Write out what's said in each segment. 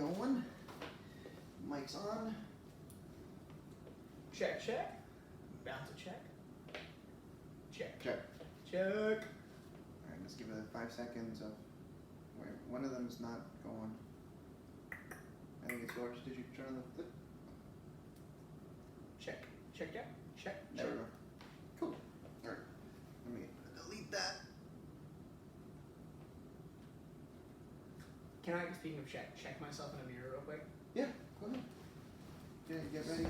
going. Mic's on. Check, check. Bound to check. Check. Check. Check. Alright, let's give it 5 seconds of where one of them is not going. I think it's yours. Did you turn on the flip? Check. Check, check. Check. There we go. Cool. Alright. Let me delete that. Can I, speaking of check myself in a mirror real quick? Yeah, go ahead. Get ready.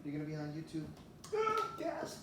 You're gonna be on YouTube. Yes.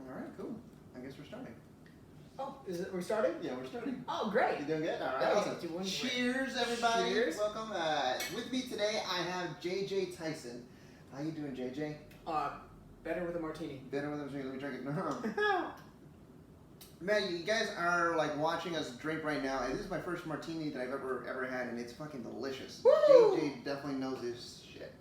Alright, cool. I guess we're starting. Oh, we're starting? Yeah, we're starting. Oh, great. You doing good? Alright, Yeah, awesome. doing great. Cheers, everybody. Cheers. Welcome. With me today, I have JJ Tyson. How you doing, JJ? Better with a martini. Better with us. Let me drink it. Man, you guys are like watching us drink right now, and this is my first martini that I've ever had, and it's fucking delicious. Woo! JJ definitely knows this shit.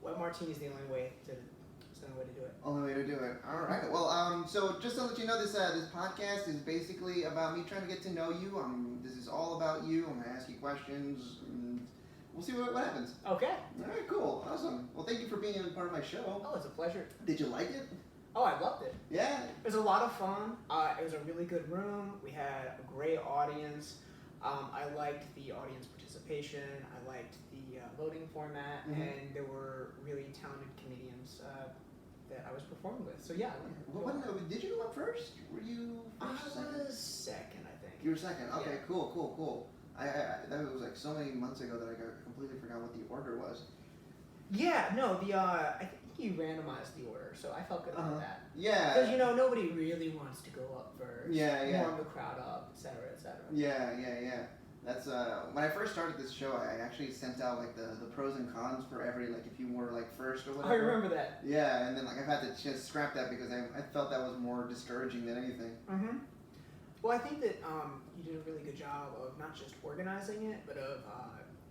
Well, martini's the only way to do it. Only way to do it. All right. Well, so just to let you know, this podcast is basically about me trying to get to know you. This is all about you. I'm gonna ask you questions, and we'll see what happens. Okay. All right. Cool. Awesome. Well, thank you for being a part of my show. Oh, it's a pleasure. Did you like it? Oh, I loved it. Yeah. It was a lot of fun. It was a really good room. We had a great audience. I liked the audience participation. I liked the voting format, and there were really talented comedians that I was performing with. So yeah. Did you go up first? Were you first? I was second, I think. You were second. Okay. Yeah. Cool. I that was like so many months ago that I completely forgot what the order was. Yeah. No. I think you randomized the order, so I felt good about that. Yeah. Because nobody really wants to go up first. Yeah. Warm the crowd up, etc., etc. Yeah. That's when I first started this show, I actually sent out like the pros and cons for every, like, if you were like first or whatever. I remember that. Yeah, and then like I've had to just scrap that because I felt that was more discouraging than anything. Mm-hmm. Well, I think that you did a really good job of not just organizing it, but of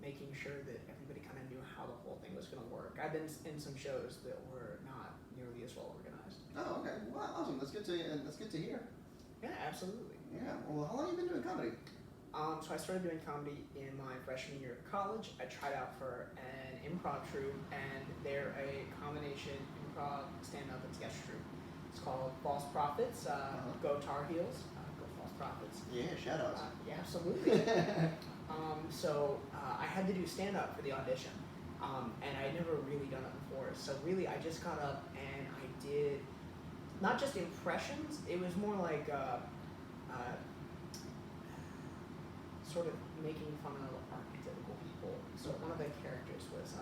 making sure that everybody kind of knew how the whole thing was going to work. I've been in some shows that were not nearly as well organized. Oh, okay. Well, awesome. That's good to hear. Yeah, absolutely. Yeah. Well, how long have you been doing comedy? So I started doing comedy in my freshman year of college. I tried out for an improv troupe, and they're a combination improv, stand-up, and sketch troupe. It's called False Prophets. Go Tar Heels. Go False Prophets. Yeah, shout outs. Yeah, absolutely. So I had to do stand-up for the audition, and I had never really done it before. So really, I just got up and I did not just impressions. It was more like sort of making fun of archetypical people. So one of the characters was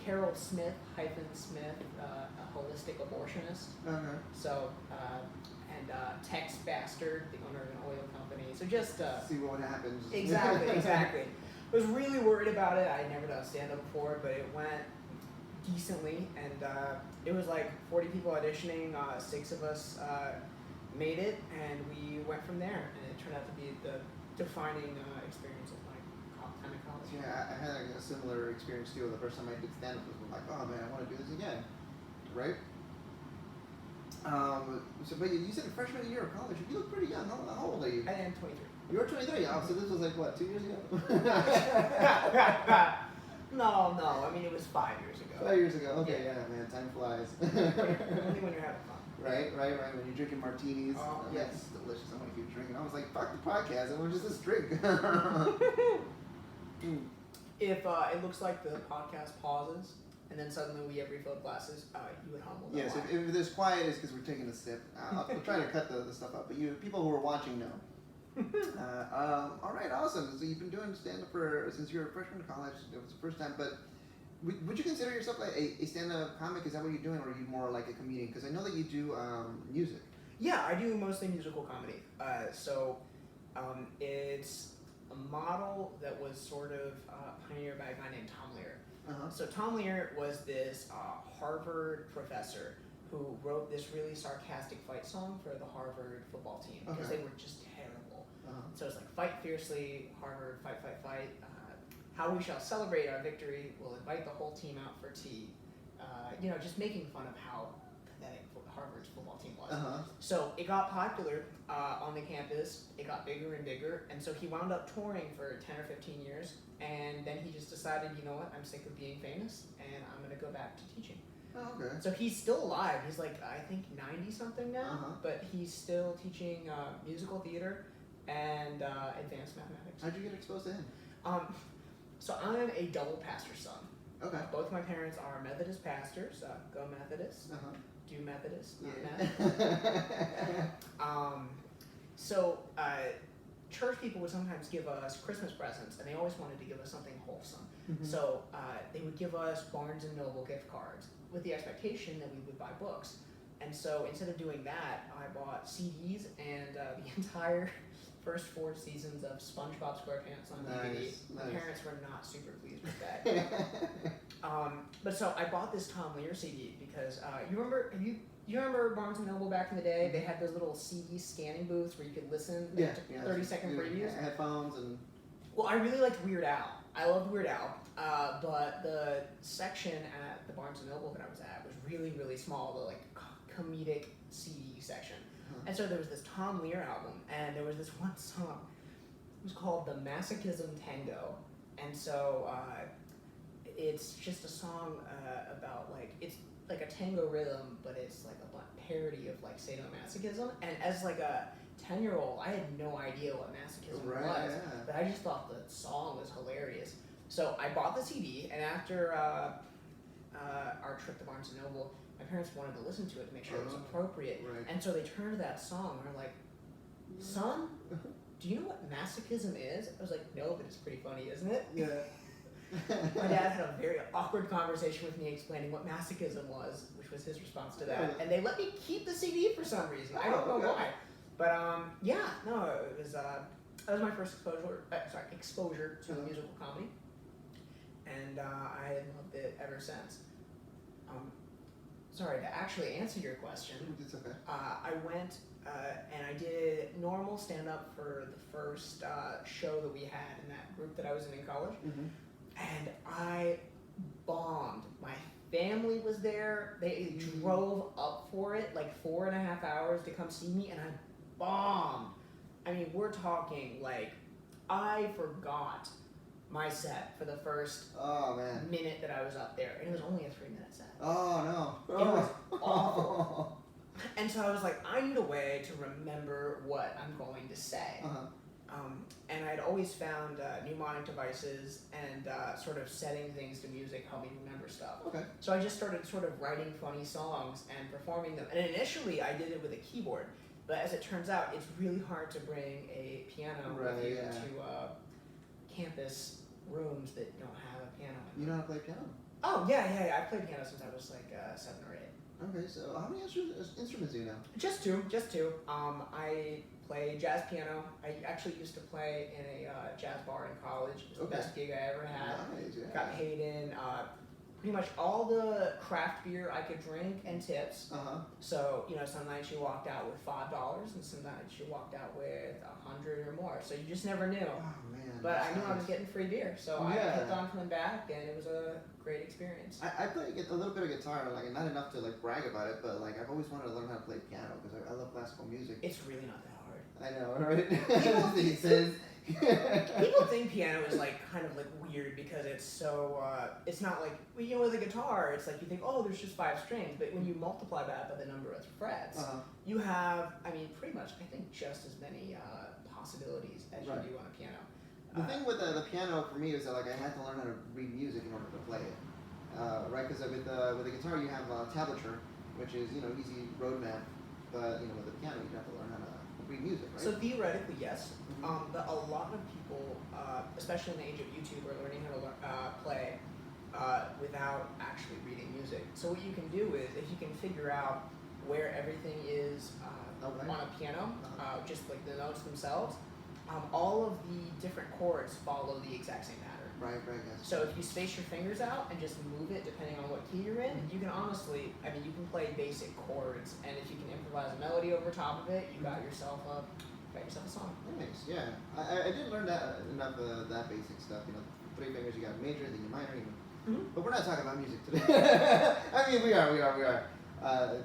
Carol Smith, a holistic abortionist. Okay. So, and Tex Bastard, the owner of an oil company. So just see what happens. Exactly. I was really worried about it. I had never done stand-up before, but it went decently, and it was like 40 people auditioning. 6 of us made it, and we went from there, and it turned out to be the defining experience of my time in college. Yeah, I had a similar experience too. The first time I did stand-up was like, oh man, I want to do this again, right? But you said freshman year of college. You look pretty young. How old are you? I am 23. You were 23. Oh, so this was like what, 2 years ago? No. I mean, it was 5 years ago. 5 years ago. Okay, yeah man, time flies. Only when you're having fun. Right. When you're drinking martinis. Oh, yes. yes. It's delicious. I want to keep drinking. I was like, fuck the podcast. I want just this drink. If it looks like the podcast pauses and then suddenly we have refilled glasses, you at home will know. Yes, why. if there's quiet, it's because we're taking a sip. I'll try to cut the stuff up, but people who are watching know. All right, awesome. So you've been doing stand-up since you were a freshman in college. It was the first time, but would you consider yourself like a stand-up comic? Is that what you're doing, or are you more like a comedian? Because I know that you do music. Yeah, I do mostly musical comedy. So it's a model that was sort of pioneered by a guy named Tom Lear. Uh-huh. So Tom Lear was this Harvard professor who wrote this really sarcastic fight song for the Harvard football team because they were just terrible. So it's like, fight fiercely, Harvard, fight, fight, fight. How we shall celebrate our victory. We'll invite the whole team out for tea. Just making fun of how pathetic Harvard's football team was. So it got popular on the campus. It got bigger and bigger. And so he wound up touring for 10 or 15 years. And then he just decided, you know what, I'm sick of being famous and I'm going to go back to teaching. Oh, okay. So he's still alive. He's like, I think 90 something now, but he's still teaching musical theater and advanced mathematics. How'd you get exposed to him? So I'm a double pastor son. Okay. Both my parents are Methodist pastors. Go Methodists. Do Methodists, not Meth. Church people would sometimes give us Christmas presents, and they always wanted to give us something wholesome. So they would give us Barnes & Noble gift cards with the expectation that we would buy books. And so instead of doing that, I bought CDs and the entire first 4 seasons of SpongeBob SquarePants on DVD. My parents were not super pleased with that. But so I bought this Tom Lear CD because you remember Barnes & Noble back in the day? They had those little CD scanning booths where you could listen to 30-second previews. Headphones and... Well, I really liked Weird Al. I loved Weird Al, but the section at the Barnes & Noble that I was at was really, really small, the like comedic CD section. And so there was this Tom Lear album, and there was this one song. It was called The Masochism Tango. And so it's just a song about, like, it's like a tango rhythm, but it's like a parody of, like, sadomasochism. And as, like, a 10-year-old, I had no idea what masochism was. But I just thought the song was hilarious. So I bought the CD, and after our trip to Barnes & Noble, my parents wanted to listen to it to make sure it was appropriate. And so they turned to that song and were like, son, do you know what masochism is? I was like, no, but it's pretty funny, isn't it? Yeah. My dad had a very awkward conversation with me explaining what masochism was, which was his response to that. And they let me keep the CD for some reason. I don't know why. But it was that was my first exposure to musical comedy. And I had loved it ever since. Sorry, to actually answer your question, It's okay. I went and I did normal stand-up for the first show that we had in that group that I was in college. And I bombed. My family was there. They drove up for it, like 4.5 hours to come see me, and I bombed. I mean, we're talking, like, I forgot my set for the first minute that I was up there, and it was only a 3-minute set. Oh no! It was awful. And so I was like, I need a way to remember what I'm going to say. And I'd always found mnemonic devices and sort of setting things to music help me remember stuff. So I just started sort of writing funny songs and performing them. And initially I did it with a keyboard, but as it turns out, it's really hard to bring a piano with you to campus rooms that don't have a piano in them. You know how to play piano? Oh, yeah. I played piano since I was like 7 or 8. Okay, so how many instruments do you know? Just two. I play jazz piano. I actually used to play in a jazz bar in college. It was the best gig I ever had. Nice, yeah. Got paid in pretty much all the craft beer I could drink and tips. So, some nights you walked out with $5 and some nights you walked out with 100 or more. So you just never knew. Oh, man. But I knew I was getting free beer, so I kept on coming back, and it was a great experience. I play a little bit of guitar, like not enough to like brag about it, but like I've always wanted to learn how to play piano because I love classical music. It's really not that hard. I know, right? He says. People think piano is like kind of like weird because it's so it's not like with a guitar it's like you think there's just 5 strings, but when you multiply that by the number of frets you have pretty much I think just as many possibilities as you do on a piano. The thing with the piano for me is that like I had to learn how to read music in order to play it, right? Because with the guitar you have tablature, which is easy roadmap, but with the piano you have to learn how to read music, right? So theoretically, yes, but a lot of people, especially in the age of YouTube, are learning how to play without actually reading music. So what you can do is, if you can figure out where everything is on a piano, just like the notes themselves, all of the different chords follow the exact same pattern. Right, yes. So if you space your fingers out and just move it depending on what key you're in, you can honestly, you can play basic chords, and if you can improvise a melody over top of it, you got yourself a song. Nice, yeah. I didn't learn enough of that basic stuff. 3 fingers, you got major, then you minor, even. Mm-hmm. But we're not talking about music today. I mean, we are.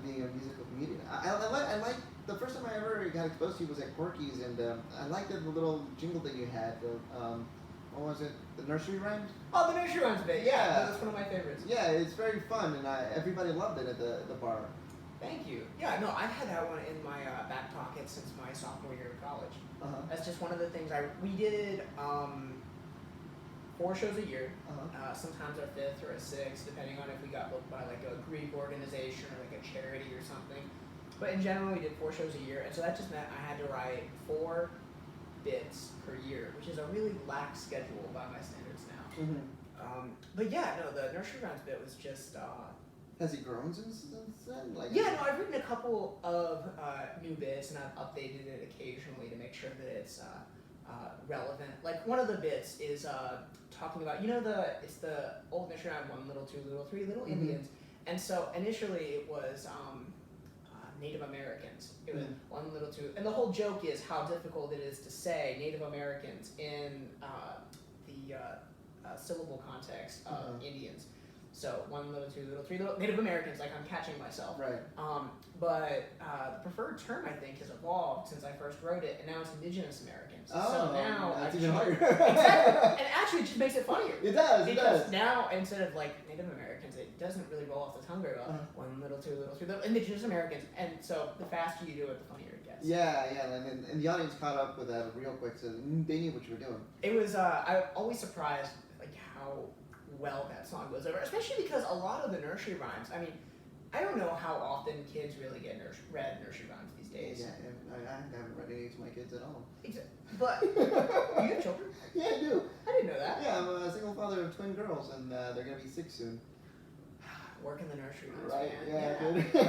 Being a musical comedian, I like the first time I ever got exposed to you was at Corky's, and I liked the little jingle that you had. What was it? The nursery rhymes? Oh, the nursery rhymes bit. Yeah, that's one of my favorites. Yeah, it's very fun, and everybody loved it at the bar. Thank you. Yeah, no, I've had that one in my back pocket since my sophomore year of college. Uh-huh. That's just one of the things we did 4 shows a year. Uh-huh. Sometimes our 5th or a 6th, depending on if we got booked by like a Greek organization or like a charity or something. But in general, we did 4 shows a year, and so that just meant I had to write 4 bits per year, which is a really lax schedule by my standards now. Mm-hmm. But yeah, no, the nursery rhymes bit was just. Has he grown since then? I've written a couple of new bits, and I've updated it occasionally to make sure that it's relevant. Like one of the bits is talking about, it's the old nursery rhyme, 1 little, 2 little, 3 little Indians, and so initially it was Native Americans. It was 1 little, 2, and the whole joke is how difficult it is to say Native Americans in the syllable context of Indians. So 1 little, 2 little, 3 little Native Americans, like I'm catching myself. Right. But the preferred term I think has evolved since I first wrote it, and now it's Indigenous Americans. Oh, so now that's even harder. Exactly, and actually it just makes it funnier. It does. Because now instead of like Native Americans, it doesn't really roll off the tongue very well. 1 little, 2 little, 3 little Indigenous Americans, and so the faster you do it, the funnier it gets. Yeah, and the audience caught up with that real quick, so they knew what you were doing. It was I'm always surprised like how well that song goes over, especially because a lot of the nursery rhymes, I don't know how often kids really get read nursery rhymes these days. Yeah, I haven't read any to my kids at all. But you have children? Yeah, I do. I didn't know that. Yeah, I'm a single father of twin girls, and they're going to be 6 soon. Work in the nursery rhymes, right, man. Yeah.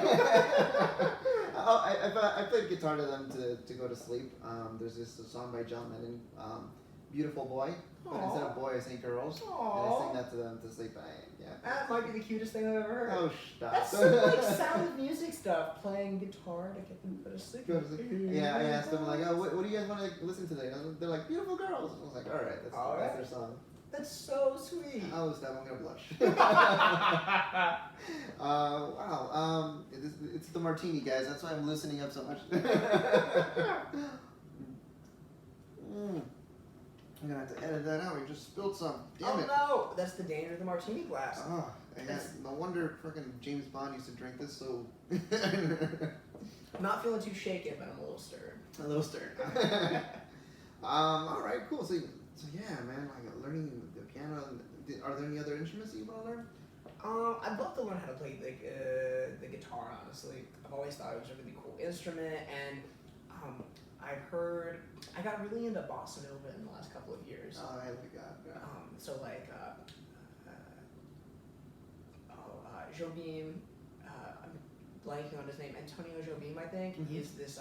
I played guitar to them to go to sleep. There's this song by John Lennon, Beautiful Boy. But instead of boy, I say girls. Aww. And I sing that to them to sleep. That might be the cutest thing I've ever heard. Oh, stop. That's some like Sound of Music stuff. Playing guitar to get them to go to sleep. Yeah, I asked them like, oh, what do you guys want to listen to today? And they're like, Beautiful Girls. I was like, all right, that's their song. That's so sweet. Oh, stop! I'm gonna blush. Wow. It's the martini, guys. That's why I'm loosening up so much. I'm gonna have to edit that out. We just spilled some. Damn it. No! That's the danger of the martini glass. Oh, no wonder fucking James Bond used to drink this so. I'm not feeling too shaken, but I'm a little stirred. A little stirred. All right, cool. So yeah, man, like learning the piano. Are there any other instruments that you want to learn? I'd love to learn how to play the guitar. Honestly, I've always thought it was a really cool instrument, and I got really into bossa nova in the last couple of years. Oh, I like that. Yeah. So like Jobim, I'm blanking on his name, Antonio Jobim, I think. Mm-hmm. He's this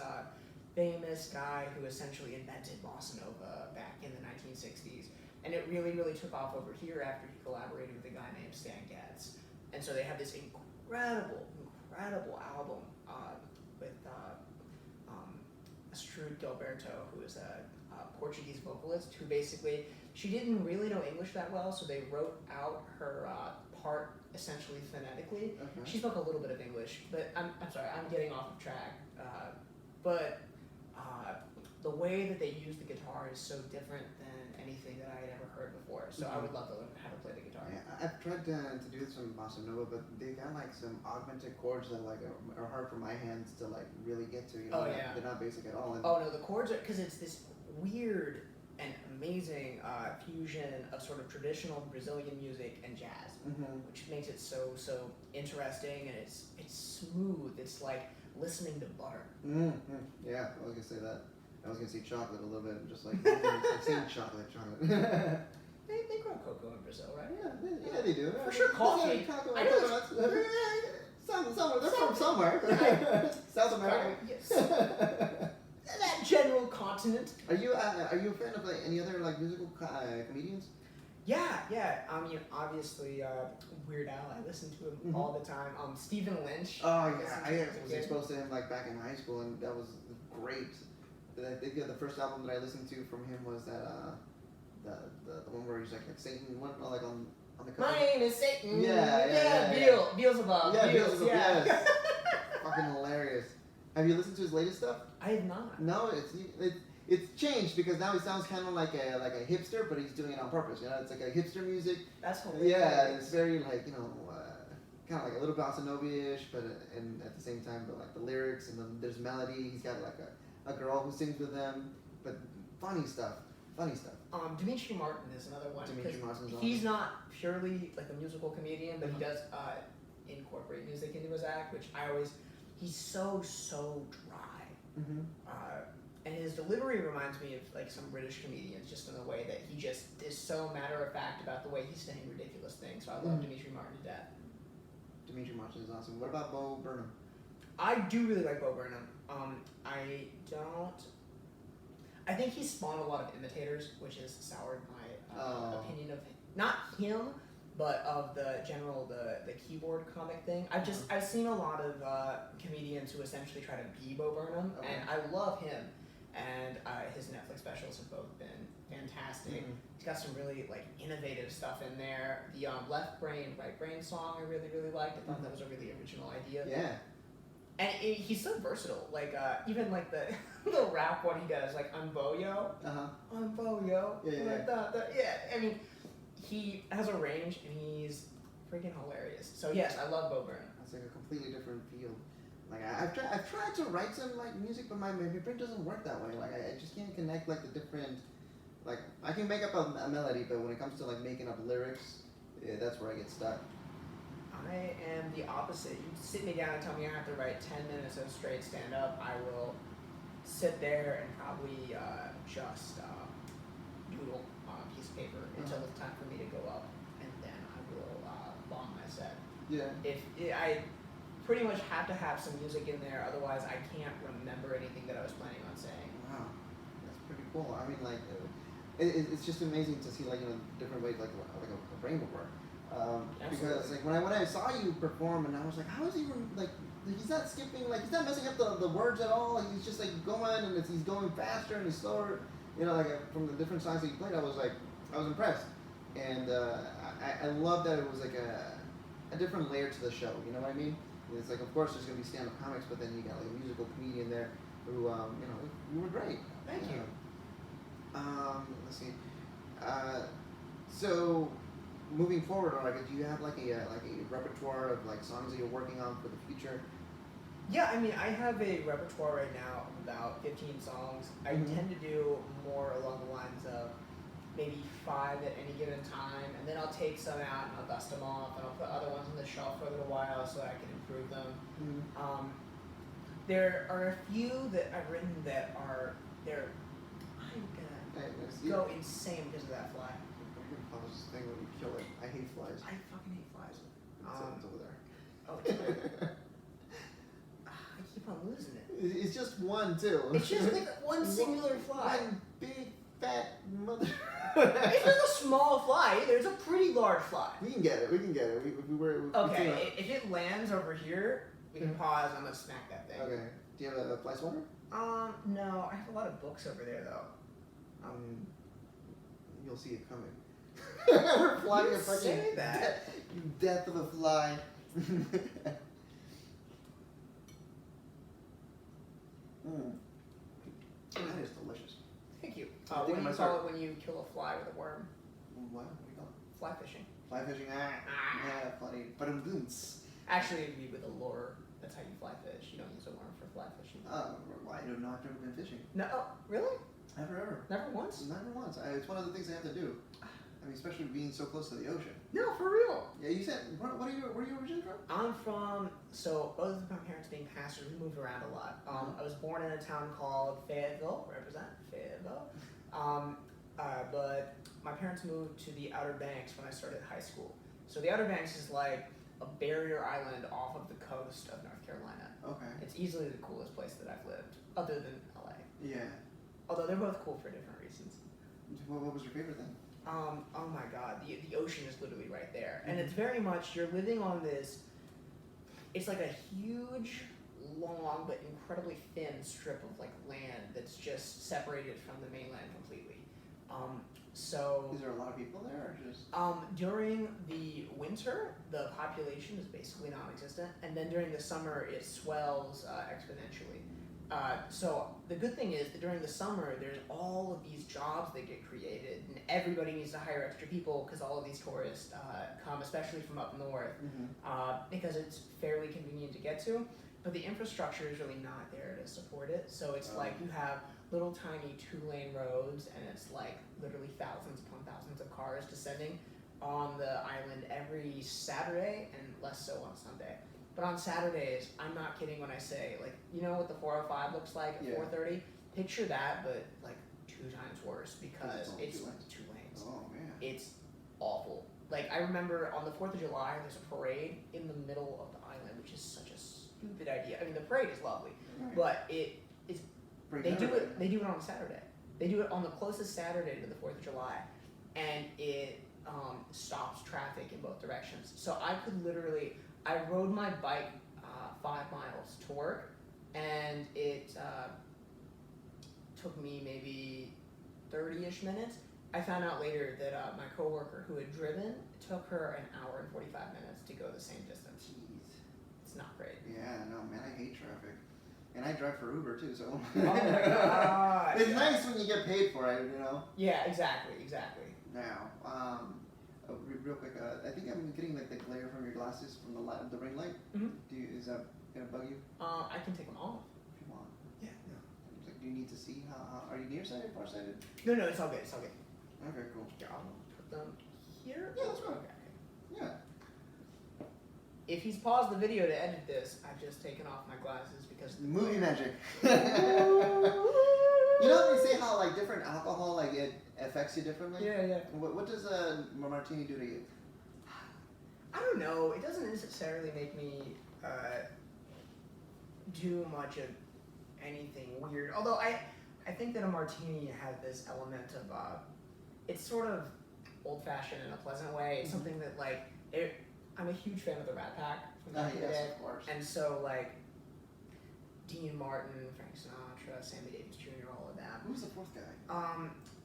famous guy who essentially invented bossa nova back in the 1960s. And it really, really took off over here after he collaborated with a guy named Stan Getz. And so they have this incredible album with Astrud Gilberto, who is a Portuguese vocalist, who basically, she didn't really know English that well, so they wrote out her part essentially phonetically. Okay. She spoke a little bit of English, but I'm sorry, I'm getting off of track. But the way that they use the guitar is so different than anything that I had ever heard before. So I would love to learn how to play the guitar. Yeah, I've tried to do some bossa nova, but they got like some augmented chords that like are hard for my hands to like really get to. Oh yeah. They're not basic at all. And oh no, the chords are, because it's this weird and amazing fusion of sort of traditional Brazilian music and jazz, which makes it so interesting, and it's smooth. It's like listening to butter. Yeah, I was gonna say that. I was gonna say chocolate a little bit, just like saying chocolate. They grow cocoa in Brazil, right? Yeah, they do. For sure, coffee. Cocoa, I know. Somewhere. They're from somewhere. South America. Yes. That general continent. Are you a fan of like any other like musical comedians? Yeah. I mean, obviously, Weird Al. I listen to him all the time. Stephen Lynch. Oh yeah, I was exposed to him like back in high school, and that was great. I think the first album that I listened to from him was that the one where he's like Satan, like on the cover. My name is Satan. Yeah. Beelzebub. Yeah, Beelzebub. Yeah. yes. Fucking hilarious. Have you listened to his latest stuff? I have not. No, it's changed because now he sounds kind of like a hipster, but he's doing it on purpose. You know, it's like a hipster music. That's hilarious. Yeah, it's very like kind of like a little bossa nova-ish, but and at the same time, but like the lyrics and then there's melody. He's got like a girl who sings with them, but funny stuff. Dimitri Martin is another one. Dimitri Martin's awesome. He's not purely like a musical comedian, but he does incorporate music into his act, which he's so dry. Mm-hmm. And his delivery reminds me of like some British comedians, just in the way that he just is so matter of fact about the way he's saying ridiculous things. So I love Dimitri Martin to death. Dimitri Martin is awesome. What about Bo Burnham? I do really like Bo Burnham. I think he spawned a lot of imitators, which has soured my opinion of not him, but of the keyboard comic thing. I've seen a lot of comedians who essentially try to be Bo Burnham, and I love him. And his Netflix specials have both been fantastic. Mm-hmm. He's got some really like innovative stuff in there. The Left Brain, Right Brain song I really liked. I thought that was a really original idea. Yeah. And he's so versatile. Like even like the the rap one he does, like I'm Boyo. I'm Boyo. Yeah. I mean, he has a range and he's freaking hilarious. So yes, I love Bo Burnham. It's like a completely different field. Like I've tried to write some like music, but my brain doesn't work that way. Like I just can't connect like the different. Like I can make up a melody, but when it comes to like making up lyrics, that's where I get stuck. I am the opposite. You sit me down and tell me I have to write 10 minutes of straight stand up, I will sit there and probably just doodle on a piece of paper until it's time for me to go up, and then I will bomb my set. Yeah. I pretty much have to have some music in there, otherwise I can't remember anything that I was planning on saying. Wow, that's pretty cool. I mean, like, it's just amazing to see like different ways like a brain will work. Because like when I saw you perform, and I was like, how is he like? He's not skipping, like he's not messing up the words at all. Like, he's just like going, and he's going faster and he's slower. You know, like from the different songs that you played, I was impressed, and I love that it was like a different layer to the show. You know what I mean? It's like, of course, there's gonna be stand-up comics, but then you got like a musical comedian there who, you were great. Thank you. Let's see. So, moving forward, like, do you have like a repertoire of like songs that you're working on for the future? Yeah, I mean, I have a repertoire right now of about 15 songs. I tend to do more along the lines of maybe 5 at any given time, and then I'll take some out and I'll dust them off, and I'll put other ones on the shelf for a little while so that I can improve them. There are a few that I've written that I'm gonna go insane because of that fly. This thing when you kill it. I hate flies. I fucking hate flies. It's over there. Oh, it's there. I keep on losing it. It's just one too. It's just like one singular fly. One big fat mother. It's not a small fly. There's a pretty large fly. We can get it. Okay, if it lands over here, we can pause. I'm gonna smack that thing. Okay. Do you have a fly swatter? No. I have a lot of books over there though. You'll see it coming. We're flying You a fucking say that. You death of a fly. That is delicious. Thank you. What do you call it when you kill a fly with a worm? What do you call it? Fly fishing. Fly fishing. Yeah, funny. But actually, it'd be with a lure. That's how you fly fish. You don't use a worm for fly fishing. Why do not have been fishing? No, really? Never ever. Never once? Never once. It's one of the things I have to do. I mean, especially being so close to the ocean. No, for real. Yeah, you said, where are you originally from? I'm from, both of my parents being pastors, we moved around a lot. I was born in a town called Fayetteville, represent Fayetteville. But my parents moved to the Outer Banks when I started high school. So the Outer Banks is like a barrier island off of the coast of North Carolina. Okay. It's easily the coolest place that I've lived, other than LA. Yeah. Although they're both cool for different reasons. What was your favorite thing? Oh my God, the ocean is literally right there, and it's very much you're living on this. It's like a huge, long but incredibly thin strip of like land that's just separated from the mainland completely. So Is there a lot of people there, or just? During the winter, the population is basically non-existent, and then during the summer, it swells exponentially. So the good thing is that during the summer, there's all of these jobs that get created, and everybody needs to hire extra people because all of these tourists come, especially from up north, because it's fairly convenient to get to. But the infrastructure is really not there to support it. So it's like you have little tiny 2-lane roads, and it's like literally thousands upon thousands of cars descending on the island every Saturday, and less so on Sunday. But on Saturdays, I'm not kidding when I say, like, you know what the 405 looks like at 4:30? Picture that, but like 2 times worse because it's 2 lanes. Oh man. It's awful. Like, I remember on the 4th of July, there's a parade in the middle of the island, which is such a stupid idea. I mean, the parade is lovely, but they do it on a Saturday. They do it on the closest Saturday to the 4th of July, and it stops traffic in both directions. So I rode my bike 5 miles to work, and it took me maybe 30-ish minutes. I found out later that my coworker who had driven, it took her an hour and 45 minutes to go the same distance. Jeez. It's not great. Yeah, no, man, I hate traffic. And I drive for Uber too, so. Oh my God. It's nice when you get paid for it, you know? Yeah, exactly. Now, real quick, I think I'm getting like the glare from your glasses from the ring light. Mm-hmm. Is that gonna bug you? I can take them off. If you want. Yeah. No. Like, do you need to see how are you nearsighted, farsighted? No, it's all good. It's all good. Okay, cool. Here, I'll put them here. Yeah, that's fine. Okay. Yeah. If he's paused the video to edit this, I've just taken off my glasses because Movie magic. You know they say how like different alcohol like it affects you differently. Yeah. What does a martini do to you? I don't know. It doesn't necessarily make me do much of anything weird. Although I think that a martini has this element of it's sort of old-fashioned in a pleasant way. It's something that like I'm a huge fan of the Rat Pack from back in the day, of course. and so like Dean Martin, Frank Sinatra, Sammy Davis Jr., all of that. Who's the 4th guy?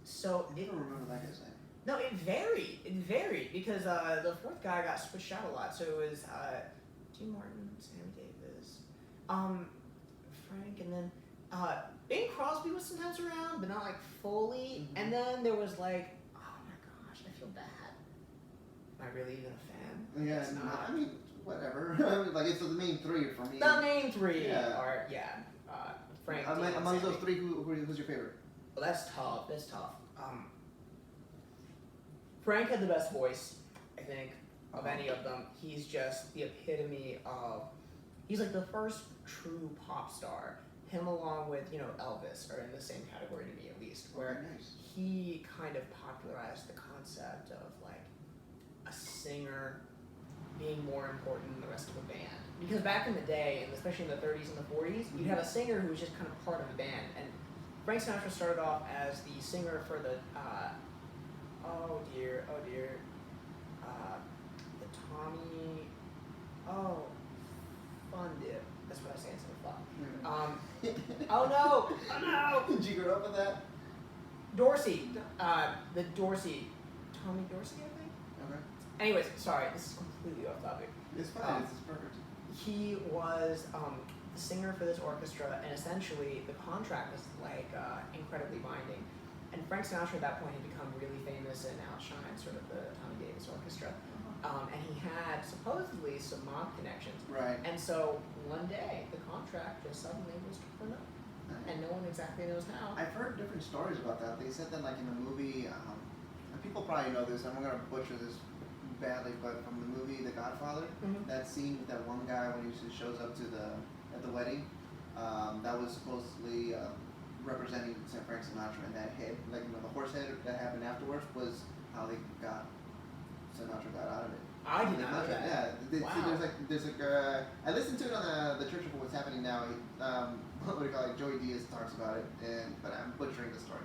So I don't remember that guy's name. No, it varied because the 4th guy got switched out a lot. So it was Dean Martin, Sammy Davis, Frank, and then Bing Crosby was sometimes around, but not like fully. Mm-hmm. And then there was like, oh my gosh, I feel bad. Am I really even a fan? Yeah, it's not. I mean, whatever. Like it's the main 3 for me. The main 3 Yeah. are Frank. Among those 3, who's your favorite? Well, that's tough. Frank had the best voice, I think, of any of them. He's just the epitome of. He's like the first true pop star. Him along with Elvis are in the same category to me at least, where he kind of popularized the concept of like a singer being more important than the rest of the band. Because back in the day, and especially in the 30s and the 40s, you'd have a singer who was just kind of part of the band. And Frank Sinatra started off as the singer for the, the Tommy, Fun Dip. That's what I say instead of fuck. Oh no! Did you grow up with that? Dorsey, the Dorsey, Tommy Dorsey, I think? Okay. Anyways, sorry, this is completely off topic. It's fine, it's perfect. He was the singer for this orchestra, and essentially the contract was like incredibly binding. And Frank Sinatra at that point had become really famous and outshined sort of the Tommy Davis Orchestra. And he had supposedly some mob connections. Right. And so one day the contract just suddenly was torn up. And no one exactly knows how. I've heard different stories about that. They said that like in the movie, and people probably know this, I'm going to butcher this badly, but from the movie The Godfather, that scene with that one guy when he shows up to at the wedding, that was supposedly representing St. Frank Sinatra, and that head, like the horse head that happened afterwards was how Sinatra got out of it. I did not know that. Yeah, Wow. there's like I listened to it on the Church of What's Happening Now. what do you call it? Joey Diaz talks about it, but I'm butchering the story.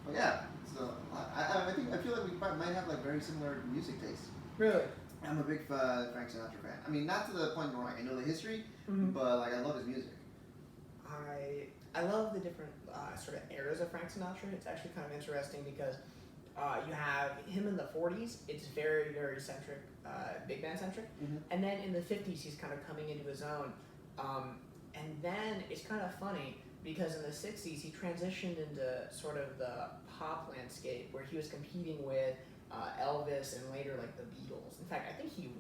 But yeah, so I feel like we might have like very similar music tastes. Really? I'm a big Frank Sinatra fan. I mean, not to the point where like, I know the history, but like I love his music. I love the different sort of eras of Frank Sinatra. It's actually kind of interesting because you have him in the 40s. It's very, very centric, big band centric. And then in the 50s, he's kind of coming into his own. And then it's kind of funny because in the 60s, he transitioned into sort of the pop landscape where he was competing with Elvis and later like the Beatles. In fact, I think he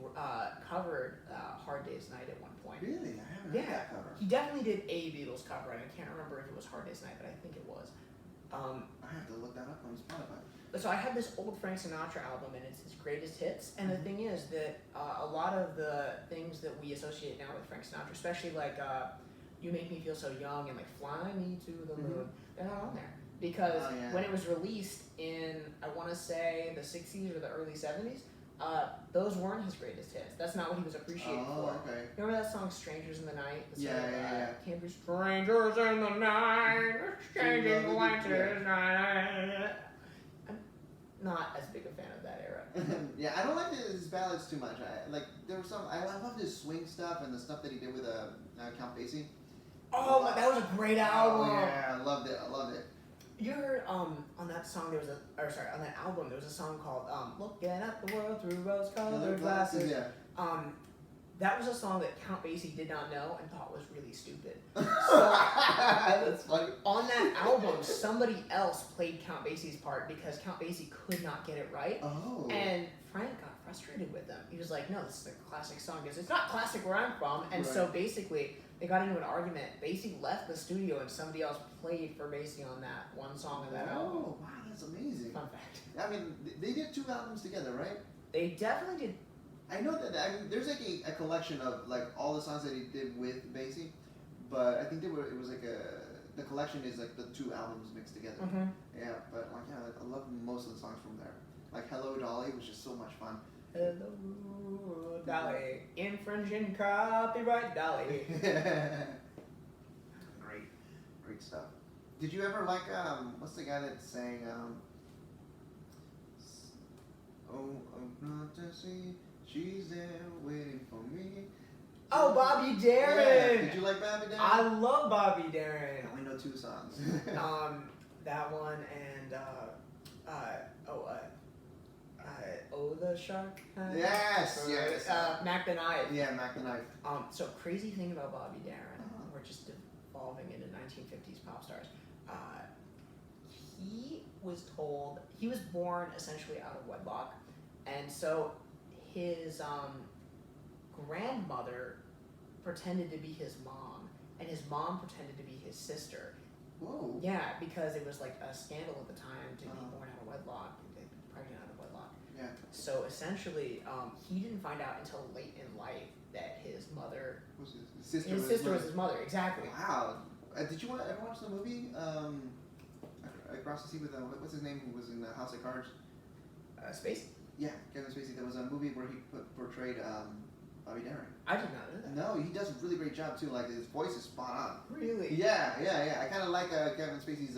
covered Hard Day's Night at one point. Really? I haven't heard that cover. He definitely did a Beatles cover, and I can't remember if it was Hard Day's Night, but I think it was. I have to look that up on Spotify. So I have this old Frank Sinatra album, and it's his greatest hits. And the thing is that a lot of the things that we associate now with Frank Sinatra, especially like "You Make Me Feel So Young" and like "Fly Me to the Moon," they're not on there because when it was released in, I want to say the 60s or the early 70s, those weren't his greatest hits. That's not what he was appreciated for. Okay. Remember that song "Strangers in the Night"? Yeah. Can't be strangers in the night, exchanging glances. I'm not as big a fan of that era. Yeah, I don't like his ballads too much. I love his swing stuff and the stuff that he did with Count Basie. Oh, that was a great album. Oh, yeah, I loved it. You heard on that song on that album there was a song called "Looking at the World Through Rose-Colored Glasses." Yeah. That was a song that Count Basie did not know and thought was really stupid. That's funny. On that album, somebody else played Count Basie's part because Count Basie could not get it right. Oh. And Frank got frustrated with them. He was like, "No, this is a classic song." He goes, "It's not classic where I'm from." And so basically, they got into an argument. Basie left the studio and somebody else played for Basie on that one song of that album. Oh, wow, that's amazing. Fun fact. I mean, they did 2 albums together, right? They definitely did. I know that there's like a collection of like all the songs that he did with Basie, but I think it was like the collection is like the 2 albums mixed together. Yeah, but like I love most of the songs from there. Like "Hello Dolly" was just so much fun. Hello Dolly, infringing copyright Dolly. Great stuff. Did you ever like what's the guy that sang "Oh, not to see, she's there waiting for me"? Oh, Bobby Darin. Yeah. Did you like Bobby Darin? I love Bobby Darin. I only know 2 songs. That one and "Oh the Shark." Yes. Mac the Knife. Yeah, Mac the Knife. So crazy thing about Bobby Darin, we're just evolving into 1950s pop stars. He was born essentially out of wedlock, and so his grandmother pretended to be his mom, and his mom pretended to be his sister. Whoa. Yeah, because it was like a scandal at the time to be born out of wedlock, and to be pregnant out of wedlock. Yeah. So essentially, he didn't find out until late in life that his mother, His sister was his mother. Exactly. Wow. Did you ever watch the movie Across the Sea with what's his name who was in House of Cards? Space? Yeah, Kevin Spacey. There was a movie where he portrayed Bobby Darin. I did not know that. No, he does a really great job too. Like his voice is spot on. Really? Yeah. I kind of like Kevin Spacey's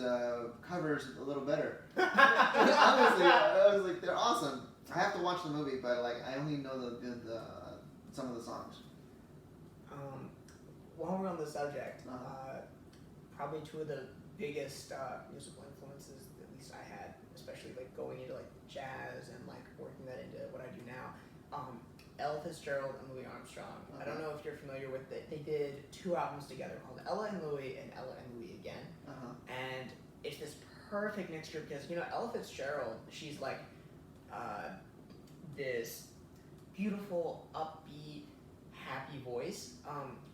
covers a little better. Honestly, I was like, they're awesome. I have to watch the movie, but like I only know the some of the songs. While we're on the subject, probably 2 of the biggest musical influences, at least I had, especially like going into like jazz and like working that into what I do now. Ella Fitzgerald and Louis Armstrong. I don't know if you're familiar with it. They did 2 albums together called Ella and Louis and Ella and Louis Again. And it's this perfect mixture because, Ella Fitzgerald, she's like this beautiful, upbeat, happy voice.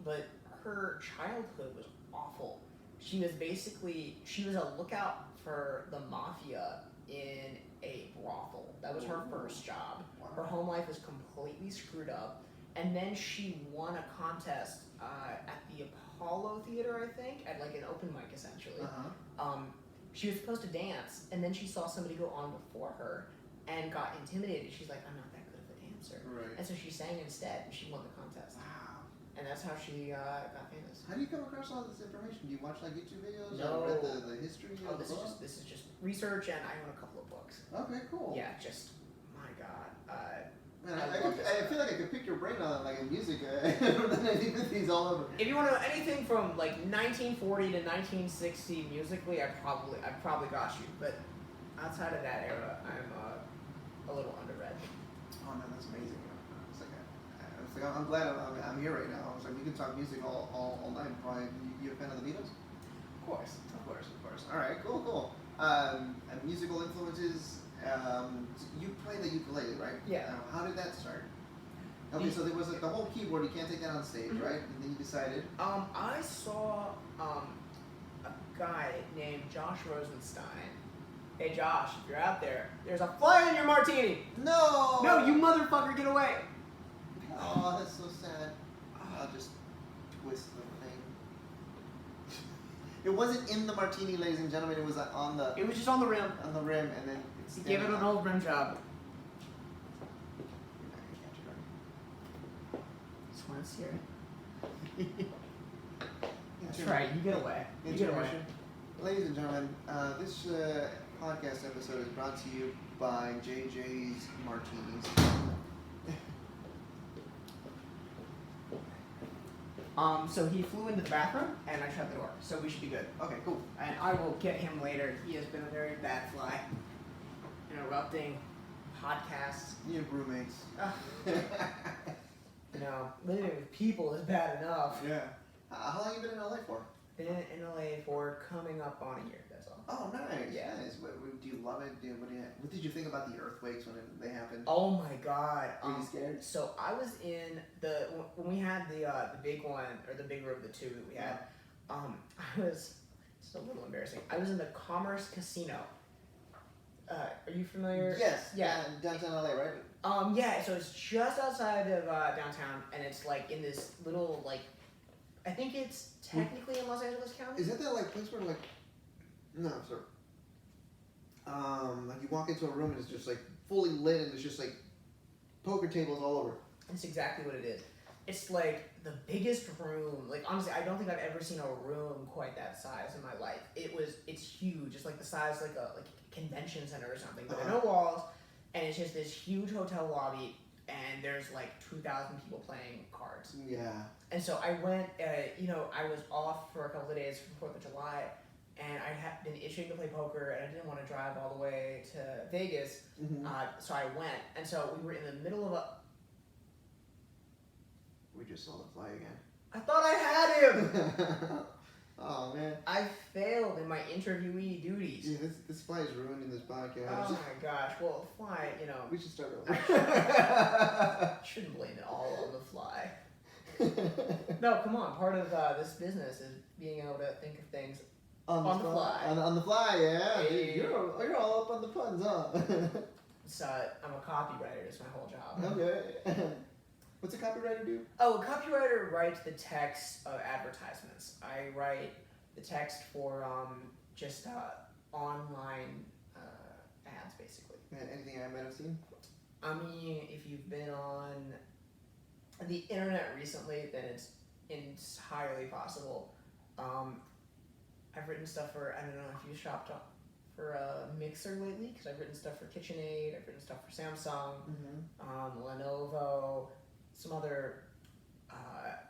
But her childhood was awful. She was a lookout for the mafia in a brothel. That was her first job. Wow. Her home life was completely screwed up. And then she won a contest at the Apollo Theater, I think, at like an open mic essentially. She was supposed to dance, and then she saw somebody go on before her and got intimidated. She's like, "I'm not that good of a dancer." Right. And so she sang instead, and she won the contest. Wow. and that's how she got famous. How do you come across all this information? Do you watch like YouTube videos? No. Or read the history of the book? This is just research, and I own a couple of books. Okay, cool. Yeah, just my God. Man, I I feel like I could pick your brain on like in music. I think these all over. If you want to know anything from like 1940 to 1960 musically, I probably got you. But outside of that era, I'm a little underread. Oh man, that's amazing. It's like I'm glad I'm here right now. It's like we can talk music all night. Probably you a fan of the Beatles? Of course. All right, cool. And musical influences. You play the ukulele, right? Yeah. How did that start? Okay, so there was the whole keyboard. You can't take that on stage, right? And then you decided. I saw a guy named Josh Rosenstein. Hey Josh, if you're out there, there's a fly in your martini. No. No, you motherfucker, get away. Oh, that's so sad. I'll just twist the thing. It wasn't in the martini, ladies and gentlemen. It was on the. It was just on the rim. On the rim, and then it's. He gave it an old rim job. Just want to hear it. That's right. You get away. You get away. Ladies and gentlemen, this podcast episode is brought to you by JJ's Martinis. So he flew into the bathroom, and I shut the door. So we should be good. Okay, cool. And I will get him later. He has been a very bad fly. Interrupting podcasts. You have roommates. Living with people is bad enough. Yeah. How long have you been in LA for? Been in LA for coming up on a year, that's all. Oh, nice. Yeah. Nice. Do you love it? What did you think about the earthquakes when they happened? Oh my God. Were you scared? So I was in when we had the big one, or the bigger of the two that we had, it's a little embarrassing. I was in the Commerce Casino. Are you familiar? Yes. Yeah. Downtown LA, right? Yeah, so it's just outside of downtown, and it's like in this little, like, I think it's technically in Los Angeles County. Is that like place where like, no, sorry. Like you walk into a room and it's just like fully lit and it's just like poker tables all over. That's exactly what it is. It's like the biggest room. Like honestly, I don't think I've ever seen a room quite that size in my life. It's huge. It's like the size like a convention center or something. But there are no walls, and it's just this huge hotel lobby, and there's like 2,000 people playing cards. Yeah. And so I went. I was off for a couple of days for 4th of July. And I had been itching to play poker, and I didn't want to drive all the way to Vegas, so I went. And so we were in the middle of We just saw the fly again. I thought I had him! Oh, man. I failed in my interviewee duties. Yeah, this fly is ruining this podcast. Oh my gosh. Well, fly, We should start over. I shouldn't blame it all on the fly. No, come on. Part of this business is being able to think of things on the fly. On the fly, yeah. Hey. Dude, you're all up on the puns, huh? So I'm a copywriter. It's my whole job. Okay. What's a copywriter do? Oh, a copywriter writes the text of advertisements. I write the text for just online ads, basically. Anything I might have seen? I mean, if you've been on the internet recently, then it's entirely possible. I've written stuff for, I don't know if you shopped for a mixer lately, because I've written stuff for KitchenAid, I've written stuff for Samsung, Lenovo, some other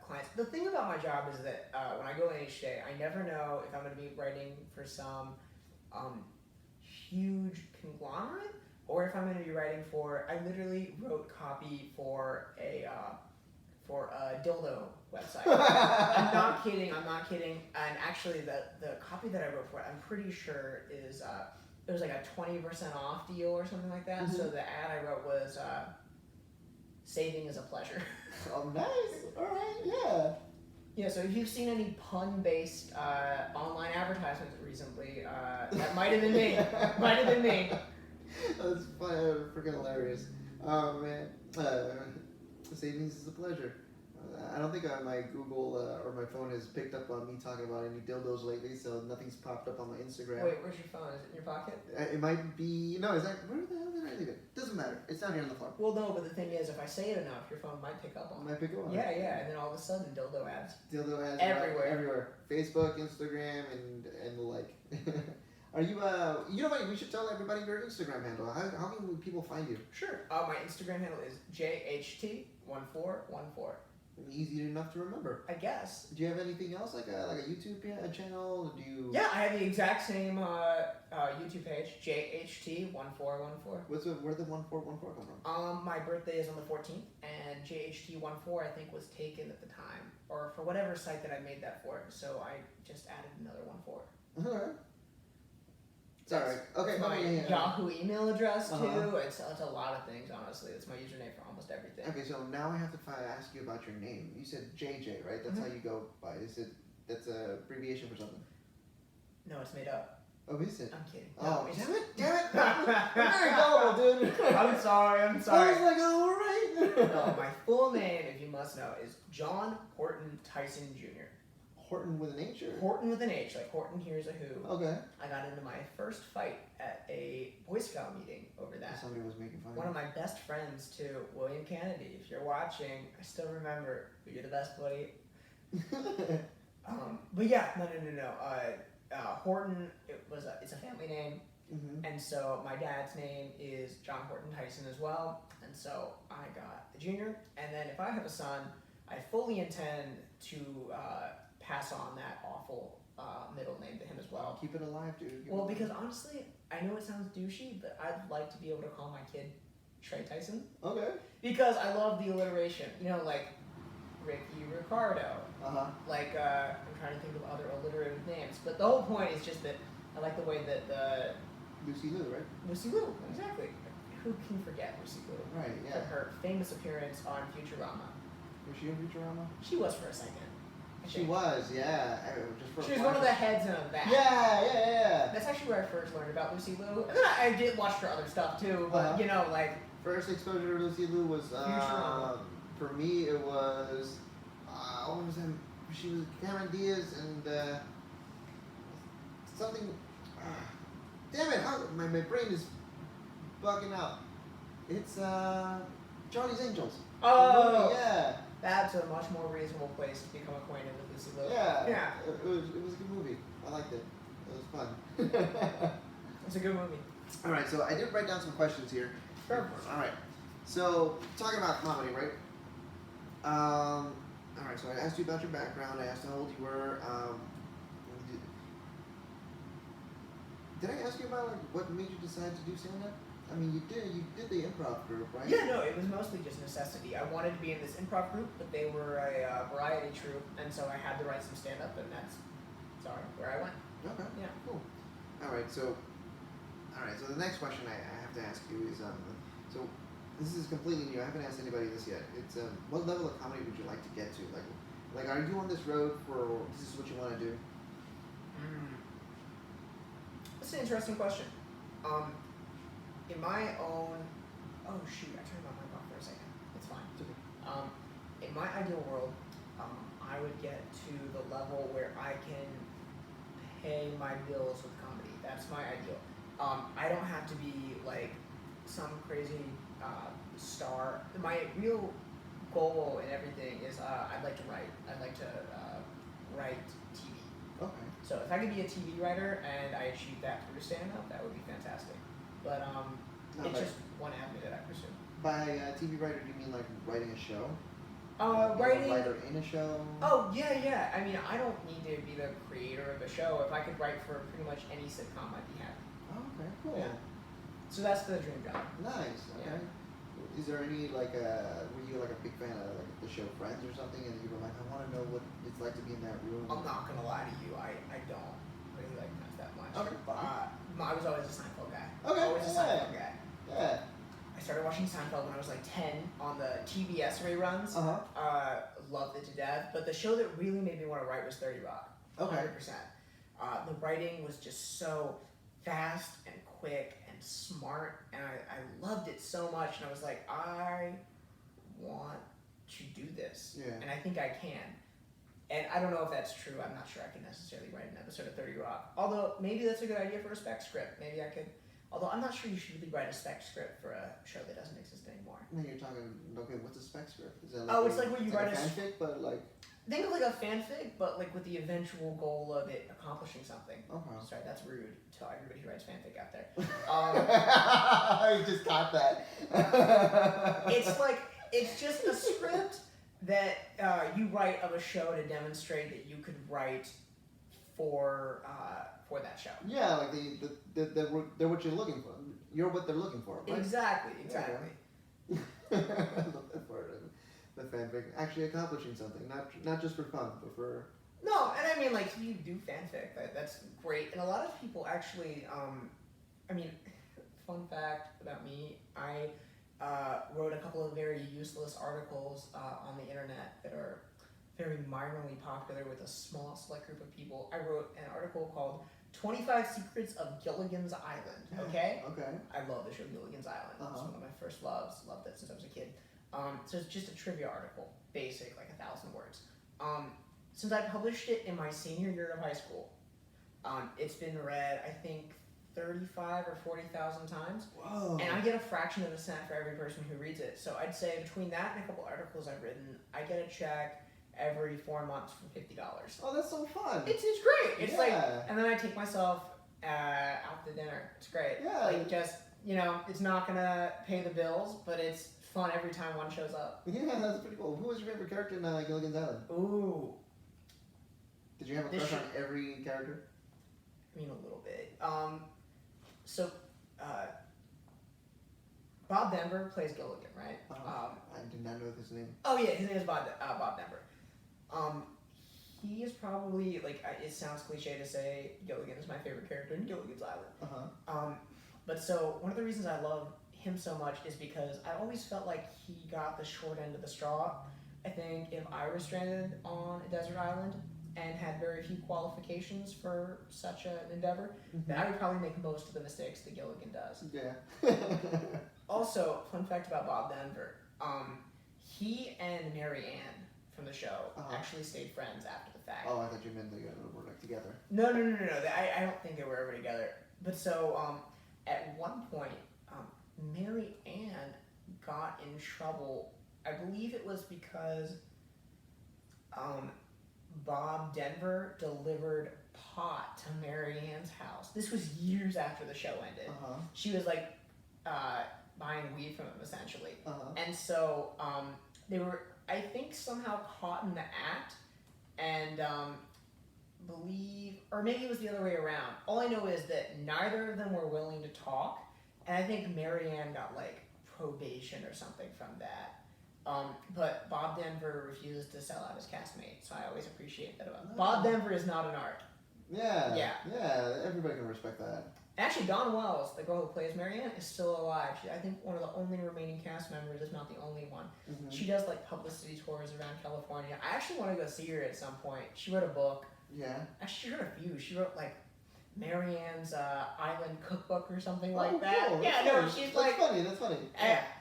clients. The thing about my job is that when I go in each day, I never know if I'm going to be writing for some huge conglomerate, or if I'm going to be writing for, I literally wrote copy for a dildo website. I'm not kidding. And actually, the copy that I wrote for it, I'm pretty sure is it was like a 20% off deal or something like that. So the ad I wrote was saving is a pleasure. Oh, nice. All right, yeah. Yeah, so if you've seen any pun-based online advertisements recently, that might have been me. That's freaking hilarious. Oh, man. Savings is a pleasure. I don't think my Google or my phone has picked up on me talking about any dildos lately, so nothing's popped up on my Instagram. Wait, where's your phone? Is it in your pocket? It might be. No, is that. Where the hell did I leave it? Doesn't matter. It's down here on the floor. Well, no, but the thing is, if I say it enough, your phone might pick up on it. Might pick up on it. Yeah, and then all of a sudden, dildo ads. Dildo ads. Everywhere. Everywhere. Facebook, Instagram, and the like. Are you, you know what, we should tell everybody your Instagram handle. How can people find you? Sure. My Instagram handle is JHT1414. Easy enough to remember. I guess. Do you have anything else, like a YouTube channel? Do you? Yeah, I have the exact same YouTube page, JHT1414. Where'd the 1414 come from? My birthday is on the 14th, and JHT14 I think was taken at the time, or for whatever site that I made that for. So I just added another 14. Alright. It's alright. Okay. My Yahoo email address too. Uh-huh. It's a lot of things, honestly. It's my username for almost everything. Okay, so now I have to ask you about your name. You said JJ, right? That's how you go by. Is it? That's a abbreviation for something? No, it's made up. Oh, is it? I'm kidding. Oh, No, damn it! I'm very gullible, dude. I'm sorry. I was like, oh, alright. No, my full name, if you must know, is John Horton Tyson Jr. Horton with an H or? Horton with an H, like Horton Hears a Who. Okay. I got into my first fight at a Boy Scout meeting over that. Somebody was making fun of One you. of my best friends too, William Kennedy. If you're watching, I still remember. You're the best, buddy. But yeah, no. Horton. It's a family name, and so my dad's name is John Horton Tyson as well, and so I got the junior. And then if I have a son, I fully intend to pass on that awful middle name to him as well. Keep it alive, dude. Well, because honestly, I know it sounds douchey, but I'd like to be able to call my kid Trey Tyson. Okay. Because I love the alliteration. You know, like Ricky Ricardo. Like, I'm trying to think of other alliterative names. But the whole point is just that I like the way that the... Lucy Liu, right? Lucy Liu, exactly. Who can forget Lucy Liu? Right, yeah. Like her famous appearance on Futurama. Was she in Futurama? She was for a second. She was, yeah. Just for she was one of the heads in that. Yeah. That's actually where I first learned about Lucy Liu. And then I did watch her other stuff too, but you know, like... First exposure to Lucy Liu was, for me, it was, what was that? She was Cameron Diaz and, something, damn it, my brain is bugging out. It's, Charlie's Angels. Oh! Yeah. That's a much more reasonable place to become acquainted with Lucy Liu. Yeah. It was a good movie. I liked it. It was fun. It's a good movie. All right, so I did write down some questions here. Sure. All right. So talking about comedy, right? All right. So I asked you about your background. I asked how old you were. Did I ask you about like what made you decide to do stand-up? I mean, you did the improv group, right? Yeah, no, it was mostly just necessity. I wanted to be in this improv group, but they were a variety troupe, and so I had to write some stand-up, and that's where I went. Okay. Yeah. Cool. All right. So the next question I have to ask you is, so this is completely new. I haven't asked anybody this yet. It's what level of comedy would you like to get to? Like, are you on this road for this is what you want to do? That's an interesting question. In my own, oh shoot, I turned my mic off for a second. It's fine. It's okay. In my ideal world, I would get to the level where I can pay my bills with comedy. That's my ideal. I don't have to be like some crazy star. My real goal in everything is I'd like to write. I'd like to write TV. Okay. So if I could be a TV writer and I achieve that through stand-up, that would be fantastic. But it's just one avenue that I pursue. By TV writer, do you mean like writing a show? Writing. A writer in a show? Oh, yeah. I mean, I don't need to be the creator of a show. If I could write for pretty much any sitcom, I'd be happy. Oh, okay, cool. Yeah. So that's the dream job. Nice. Okay. Yeah. Is there any like were you like a big fan of like the show Friends or something, and you were like, I want to know what it's like to be in that room? I'm not gonna lie to you. I don't really like Friends that much. Okay. I was always a Seinfeld guy. Okay. Always a Seinfeld guy. Yeah. I started watching Seinfeld when I was like 10 on the TBS reruns. Loved it to death. But the show that really made me want to write was 30 Rock. Okay. 100%. The writing was just so fast and quick and smart, and I loved it so much. And I was like, I want to do this, Yeah. and I think I can. And I don't know if that's true. I'm not sure I can necessarily write an episode of 30 Rock. Although maybe that's a good idea for a spec script. Maybe I could. Although I'm not sure you should really write a spec script for a show that doesn't exist anymore. No, you're talking. Okay, what's a spec script? Is that It's like where you write a fanfic, but like. Think of like a fanfic, but like with the eventual goal of it accomplishing something. Okay. Sorry, that's rude to everybody who writes fanfic out there. You just caught that. It's just a script that you write of a show to demonstrate that you could write for that show. Yeah, like they're what you're looking for. You're what they're looking for, right? Exactly. I love that part of the fanfic. Actually accomplishing something, not just for fun, but for... No, and I mean, like, you do fanfic, that's great. And a lot of people actually, fun fact about me, I wrote a couple of very useless articles on the internet that are very minorly popular with a small select group of people. I wrote an article called 25 Secrets of Gilligan's Island, okay? Okay. I love the show Gilligan's Island. It was one of my first loves. Loved it since I was a kid. So it's just a trivia article, basic, like 1,000 words. Since I published it in my senior year of high school, it's been read, I think, 35 or 40,000 times. Whoa. And I get a fraction of a cent for every person who reads it. So I'd say between that and a couple articles I've written, I get a check every 4 months for $50. Oh, that's so fun. It's great. It's like, Yeah. and then I take myself out to dinner. It's great. Yeah. Like, just, it's not gonna pay the bills, but it's fun every time one shows up. Yeah, that's pretty cool. Who was your favorite character in Gilligan's Island? Ooh. Did you have a crush on every character? I mean, a little bit. Bob Denver plays Gilligan, right? I did not know his name. Oh yeah, his name is Bob Denver. He is probably, like, it sounds cliche to say Gilligan is my favorite character in Gilligan's Island. But so one of the reasons I love him so much is because I always felt like he got the short end of the straw. I think if I were stranded on a desert island and had very few qualifications for such an endeavor, then I would probably make most of the mistakes that Gilligan does. Yeah. Also, fun fact about Bob Denver, he and Mary Ann from the show actually stayed friends after the fact. Oh, I thought you meant they were like together. No. I don't think they were ever together. But so, at one point, Mary Ann got in trouble. I believe it was because Bob Denver delivered pot to Mary Ann's house. This was years after the show ended. She was like buying weed from him essentially, and so they were, I think, somehow caught in the act, and believe, or maybe it was the other way around. All I know is that neither of them were willing to talk, and I think Mary Ann got like probation or something from that. But Bob Denver refuses to sell out his castmate, so I always appreciate that about him. Bob Denver is not an art. Yeah. Everybody can respect that. Actually, Dawn Wells, the girl who plays Mary Ann, is still alive. I think one of the only remaining cast members, if not the only one. She does like publicity tours around California. I actually want to go see her at some point. She wrote a book. Yeah. Actually, she wrote a few. She wrote like Mary Ann's Island Cookbook or something like that. Cool. Yeah, That's no, funny. she's That's funny.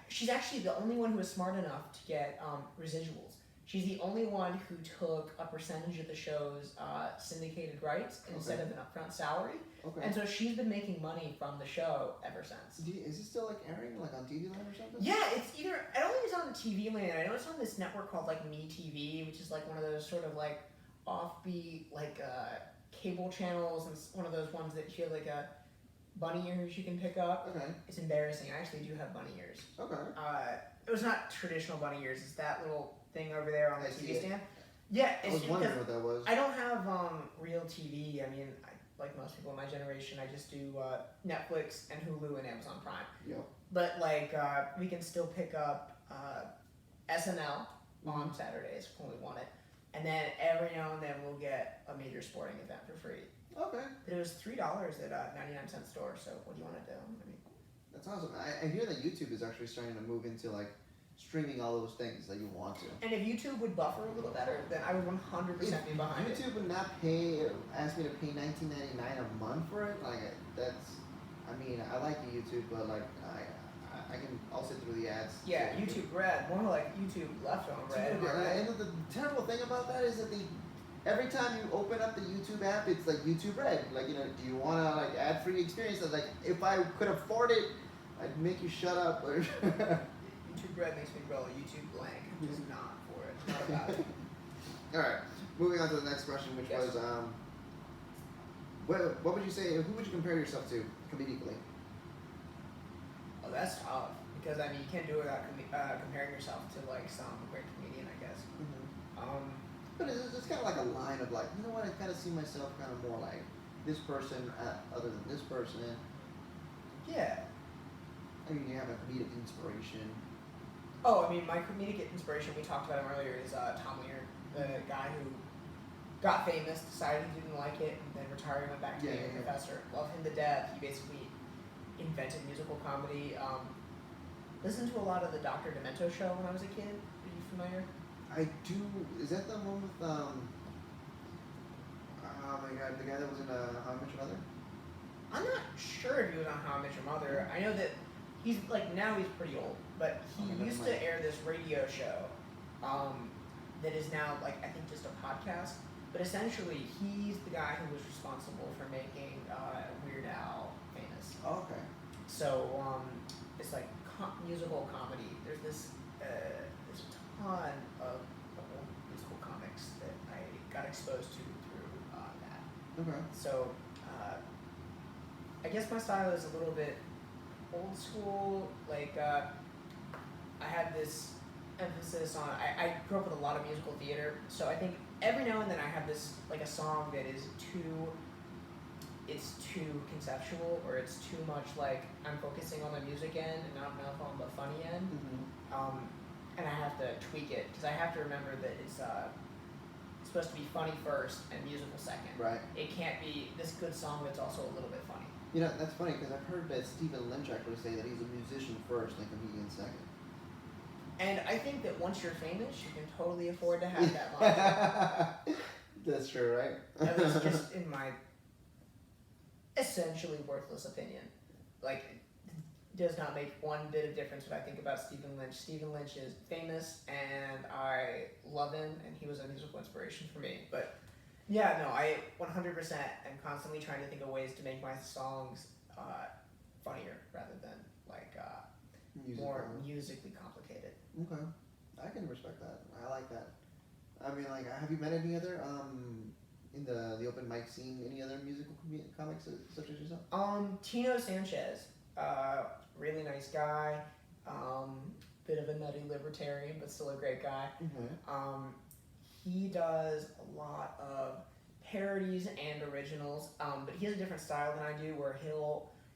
she's actually the only one who was smart enough to get residuals. She's the only one who took a percentage of the show's syndicated rights instead of an upfront salary. Okay. And so she's been making money from the show ever since. Is it still like airing like on TV Land or something? Yeah, it's either, I don't think it's on TV Land. I know it's on this network called like MeTV, which is like one of those sort of like offbeat like cable channels, and it's one of those ones that you have like a bunny ears you can pick up. Okay. It's embarrassing. I actually do have bunny ears. Okay. It was not traditional bunny ears. It's that little thing over there on the TV stand. Yeah, I was wondering what that was. I don't have real TV. I mean, like most people in my generation, I just do Netflix and Hulu and Amazon Prime. Yep. But like, we can still pick up SNL on Saturdays when we want it, and then every now and then we'll get a major sporting event for free. Okay. But it was $3 at a 99-cent store. So what do you want to do? I mean, that's awesome. I hear that YouTube is actually starting to move into like streaming all those things that you want to. And if YouTube would buffer a little better, then I would 100% be behind it. YouTube would not ask me to pay $19.99 a month for it. Like that's, I mean, I like YouTube, but like I'll sit through the ads. Yeah, YouTube Red, more like YouTube left on Red. And the terrible thing about that is that every time you open up the YouTube app, it's like YouTube Red. Like, do you want to like ad-free experience? Like, if I could afford it, I'd make you shut up. Or YouTube Red makes me grow. YouTube blank. I'm just not for it. Not about it. All right, moving on to the next question, which was, what would you say? Who would you compare yourself to comedically? Oh, that's tough because I mean you can't do it without comparing yourself to like some great comedian, I guess. Mm-hmm. But it's kind of like a line of like, you know what? I kind of see myself kind of more like this person other than this person. Yeah. I mean, you have a comedic inspiration. Oh, I mean, my comedic inspiration, we talked about him earlier, is Tom Lear, the guy who got famous, decided he didn't like it, and then retired and went back to being a professor. Love him to death. He basically invented musical comedy. Listened to a lot of the Dr. Demento show when I was a kid. Are you familiar? I do. Is that the one with oh my god, the guy that was in How I Met Your Mother? I'm not sure if he was on How I Met Your Mother. I know that he's like now he's pretty old, but he used to air this radio show that is now like I think just a podcast. But essentially, he's the guy who was responsible for making Weird Al famous. Oh, okay. So it's like musical comedy. There's there's a ton of musical comics that I got exposed to through that. Okay. So I guess my style is a little bit old school. Like I had this emphasis on. I grew up with a lot of musical theater, so I think every now and then I have this like a song that is too conceptual, or it's too much like I'm focusing on the music end and not enough on the funny end. Mm-hmm. And I have to tweak it because I have to remember that it's supposed to be funny first and musical second. Right. It can't be this good song that's also a little bit funny. You know, that's funny because I've heard that Stephen Lynch actually say that he's a musician first and comedian second. And I think that once you're famous, you can totally afford to have that much. That's true, right? At least just in my essentially worthless opinion. Like, it does not make one bit of difference when I think about Stephen Lynch. Stephen Lynch is famous, and I love him, and he was a musical inspiration for me. But yeah, no, I 100% am constantly trying to think of ways to make my songs funnier rather than like more musically complicated. Okay, I can respect that. I like that. I mean, like, have you met any other in the open mic scene? Any other musical comics such as yourself? Tino Sanchez, really nice guy. Bit of a nutty libertarian, but still a great guy. Mm-hmm. He does a lot of parodies and originals, but he has a different style than I do, where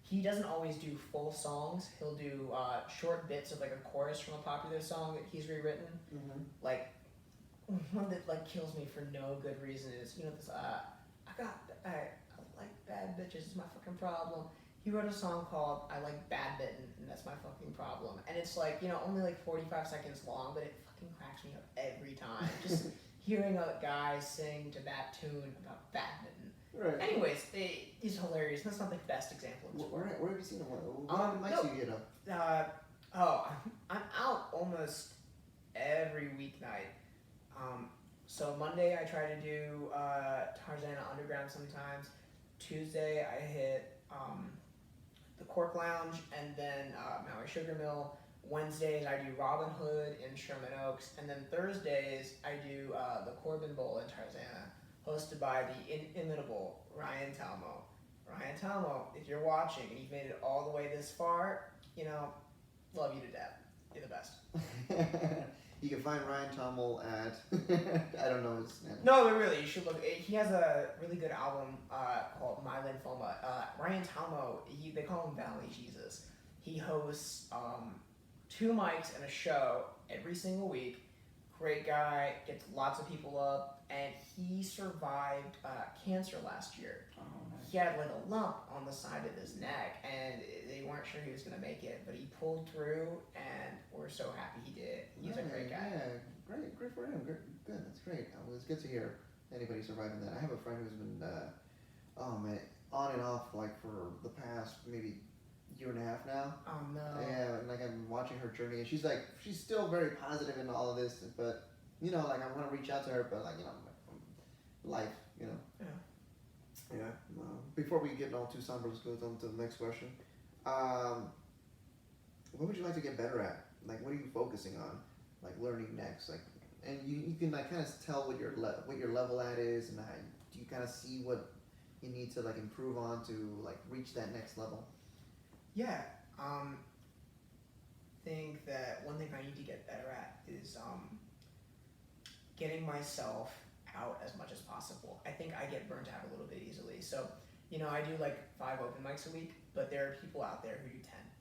he doesn't always do full songs. He'll do short bits of like a chorus from a popular song that he's rewritten. Mm-hmm. Like one that like kills me for no good reason is this I like bad bitches, it's my fucking problem. He wrote a song called I Like Bad Bitten, and that's my fucking problem. And it's like, only like 45 seconds long, but it fucking cracks me up every time. Just hearing a guy sing to that tune about badminton. Right. Anyways, he's hilarious. That's not the best example of Where have you seen him? What mics do you get up? I'm out almost every weeknight. So Monday I try to do Tarzana Underground sometimes. Tuesday I hit the Cork Lounge and then Maui Sugar Mill. Wednesdays I do Robin Hood in Sherman Oaks, and then Thursdays I do the Corbin Bowl in Tarzana, hosted by the inimitable Ryan Talmo. Ryan Talmo, if you're watching and you've made it all the way this far, love you to death. You're the best. You can find Ryan Talmo at I don't know his name. No, but really, you should look. He has a really good album called My Lymphoma. Ryan Talmo, they call him Valley Jesus. He hosts 2 mics and a show every single week. Great guy, gets lots of people up, and he survived cancer last year. Oh, nice. He had like a lump on the side of his neck, and they weren't sure he was going to make it, but he pulled through, and we're so happy he did. He's a great guy. Yeah, great for him. Good, that's great. It's good to hear anybody surviving that. I have a friend who's been, on and off, like for the past maybe year and a half now. Oh no. Yeah, and like I'm watching her journey, and she's still very positive in all of this, but you know, like I want to reach out to her, but like, you know, life, you know. Yeah. Yeah. Before we get all too somber, let's go on to the next question. What would you like to get better at? Like, what are you focusing on? Like learning next, like, and you can like kind of tell what your level at is, and do you kind of see what you need to like improve on to like reach that next level? Yeah. Think that one thing I need to get better at is getting myself out as much as possible. I think I get burnt out a little bit easily. So, you know, I do like 5 open mics a week, but there are people out there who do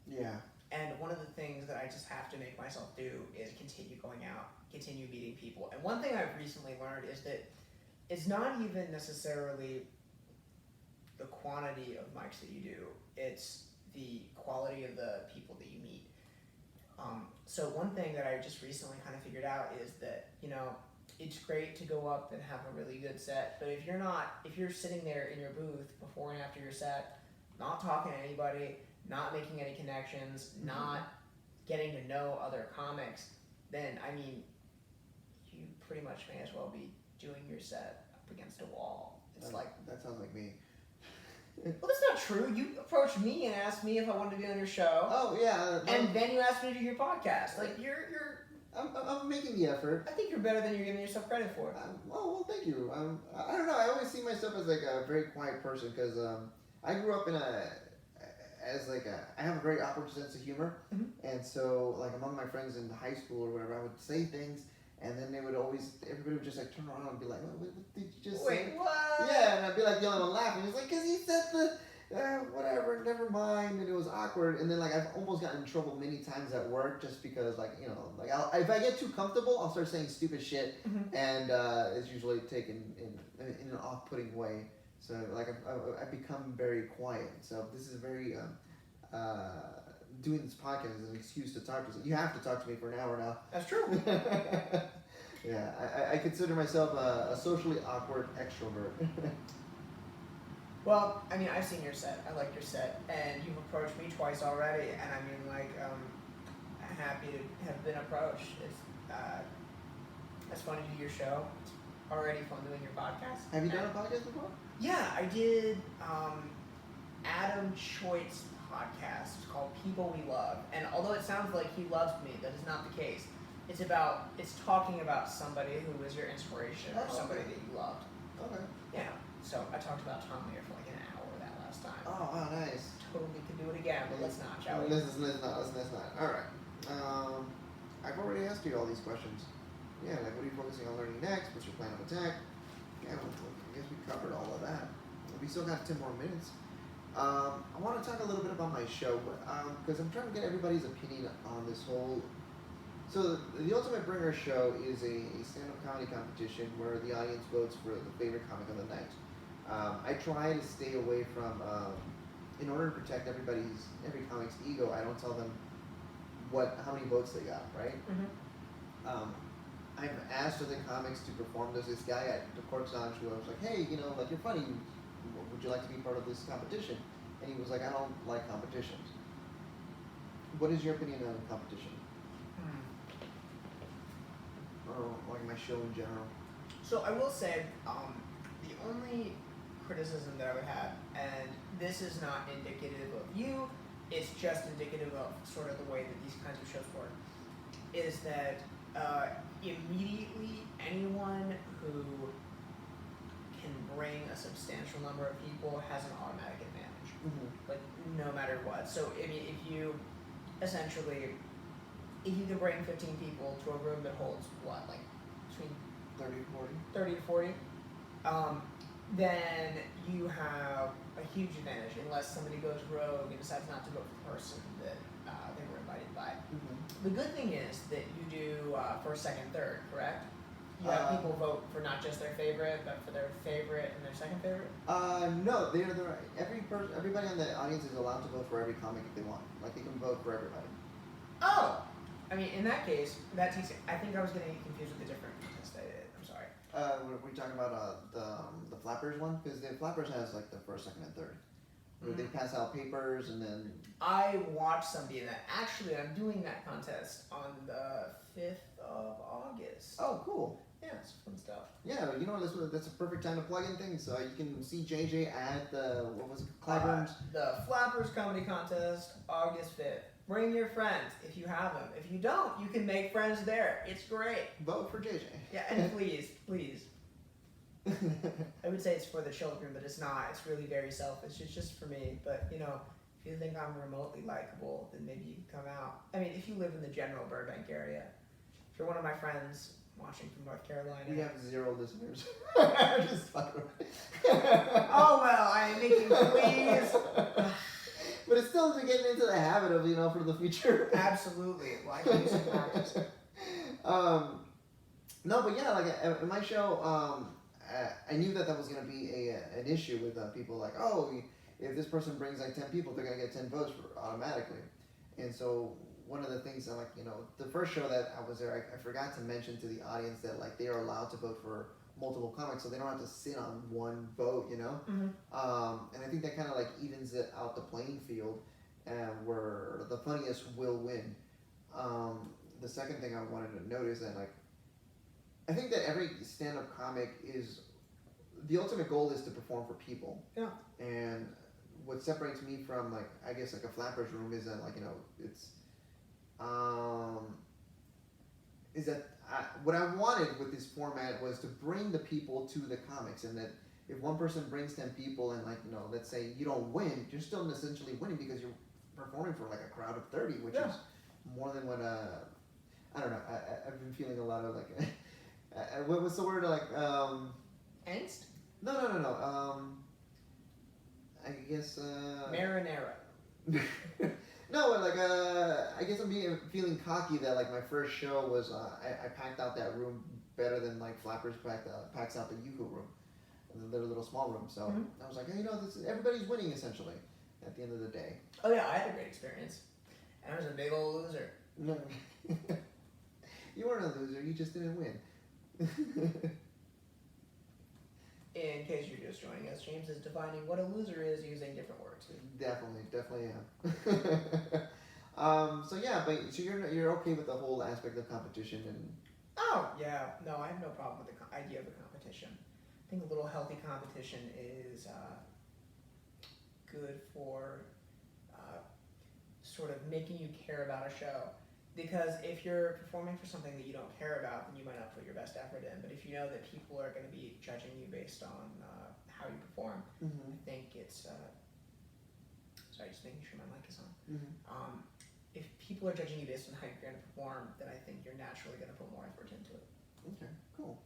10. Yeah. And one of the things that I just have to make myself do is continue going out, continue meeting people. And one thing I've recently learned is that it's not even necessarily the quantity of mics that you do, it's the quality of the people that you meet. So one thing that I just recently kind of figured out is that, you know, it's great to go up and have a really good set, but if you're sitting there in your booth before and after your set, not talking to anybody, not making any connections, not getting to know other comics, then, I mean, you pretty much may as well be doing your set up against a wall. It's that sounds like me. Well, that's not true. You approached me and asked me if I wanted to be on your show. Oh yeah. And then you asked me to do your podcast. Like I'm making the effort. I think you're better than you're giving yourself credit for. Well, thank you. I don't know. I always see myself as like a very quiet person because I grew up I have a very awkward sense of humor, and so like among my friends in high school or whatever, I would say things, and then everybody would just like turn around and be like, what did you just say? Wait, what? Yeah, and I'd be like yelling and laughing. It's like, cause he said whatever, never mind, and it was awkward. And then like I've almost gotten in trouble many times at work just because like, you know, like if I get too comfortable, I'll start saying stupid shit, and it's usually taken in an off-putting way. So like I've become very quiet. So this is very doing this podcast is an excuse to talk to you. You have to talk to me for an hour now. That's true. Yeah, I consider myself a socially awkward extrovert. Well, I mean, I've seen your set. I like your set, and you've approached me twice already. And I mean, like, I'm happy to have been approached. It's fun to do your show. It's already fun doing your podcast. Have you done a podcast before? Yeah, I did Adam Choi's podcast. It's called People We Love. And although it sounds like he loves me, that is not the case. It's talking about somebody who was your inspiration or somebody that you loved. Okay. Yeah. So I talked about Tom Lear for like an hour that last time. Oh, wow, nice. Totally could do it again, but let's not, shall we? Let's not. All right. I've already asked you all these questions. Yeah, like what are you focusing on learning next? What's your plan of attack? Yeah, I guess we covered all of that. We still got 10 more minutes. I want to talk a little bit about my show, because I'm trying to get everybody's opinion on this whole. So the Ultimate Bringer show is a stand-up comedy competition where the audience votes for the favorite comic of the night. I try to stay away from, in order to protect every comic's ego, I don't tell them how many votes they got, right? I've asked other comics to perform. There's this guy at the Cork Lounge who I was like, hey, you know, like you're funny. Would you like to be part of this competition? And he was like, I don't like competitions. What is your opinion on competition? Or like my show in general? So I will say, the only criticism that I would have, and this is not indicative of you, it's just indicative of sort of the way that these kinds of shows work, is that immediately anyone who can bring a substantial number of people has an automatic advantage, like no matter what. So I mean, if you can bring 15 people to a room that holds what, like between 30 to 40, then you have a huge advantage unless somebody goes rogue and decides not to vote for the person that they were invited by. The good thing is that you do first, second, third, correct? You have people vote for not just their favorite, but for their favorite and their second favorite? No, everybody in the audience is allowed to vote for every comic if they want. Like they can vote for everybody. Oh! I mean, in that case, that takes it. I think I was getting confused with the different contest I did. I'm sorry. Were we talking about the Flappers one? Because the Flappers has like the first, second, and third. where they pass out papers and then. I watched somebody in that. Actually, I'm doing that contest on the 5th of August. Oh, cool. Yeah, it's fun stuff. Yeah, you know, that's a perfect time to plug in things. You can see JJ at the, what was it, Clyburn's? The Flappers Comedy Contest, August 5th. Bring your friends if you have them. If you don't, you can make friends there. It's great. Vote for JJ. Yeah, and please. I would say it's for the children, but it's not. It's really very selfish. It's just for me. But, you know, if you think I'm remotely likable, then maybe you can come out. I mean, if you live in the general Burbank area, if you're one of my friends watching from North Carolina. We have 0 listeners. Just fucking. Oh, well, I'm making please. But it's still getting into the habit of, you know, for the future. Absolutely. Well, I can use some practice. No, but yeah, like in my show, I knew that was going to be an issue with people like, oh, if this person brings like 10 people, they're going to get 10 votes automatically. And so one of the things that, like, you know, the first show that I was there, I forgot to mention to the audience that, like, they are allowed to vote for multiple comics, so they don't have to sit on one vote, you know? Mm-hmm. And I think that kind of, like, evens it out the playing field, where the funniest will win. The second thing I wanted to note is that, like, I think that every stand-up comic the ultimate goal is to perform for people. Yeah. And what separates me from, like, I guess, like, a flapper's room is that, like, you know, it's, is that what I wanted with this format was to bring the people to the comics, and that if one person brings 10 people and, like, you know, let's say you don't win, you're still essentially winning because you're performing for, like, a crowd of 30, which is more than what, I don't know, I've been feeling a lot of, like, what was the word, like, Angst? No, I guess, Marinara. No, like, I guess I'm feeling cocky that, like, my first show was, I packed out that room better than, like, Flappers packs out the Yuko room, their little small room. So I was like, hey, you know, everybody's winning essentially at the end of the day. Oh yeah, I had a great experience, and I was a big old loser. No, you weren't a loser. You just didn't win. In case you're just joining us, James is defining what a loser is using different words. Definitely am. So yeah, but so you're okay with the whole aspect of competition and. Oh yeah, no, I have no problem with the idea of a competition. I think a little healthy competition is good for sort of making you care about a show. Because if you're performing for something that you don't care about, then you might not put your best effort in. But if you know that people are going to be judging you based on how you perform, I think it's. Sorry, just making sure my mic is on. If people are judging you based on how you're going to perform, then I think you're naturally going to put more effort into it. Okay, cool.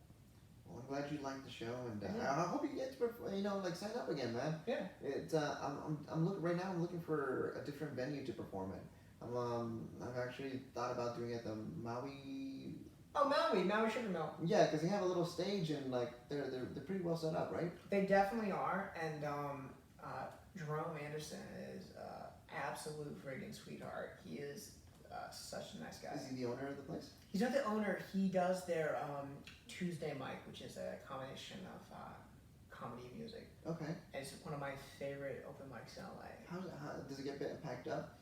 Well, I'm glad you liked the show, and I hope you get to, you know, like, sign up again, man. Yeah. It's I'm looking right now. I'm looking for a different venue to perform in. I've actually thought about doing it at the Maui. Oh, Maui Sugar Mill. Yeah, because they have a little stage and, like, they're pretty well set up, right? They definitely are, and Jerome Anderson is absolute friggin' sweetheart. He is such a nice guy. Is he the owner of the place? He's not the owner. He does their Tuesday mic, which is a combination of comedy and music. Okay. And it's one of my favorite open mics in LA. How does it get packed up?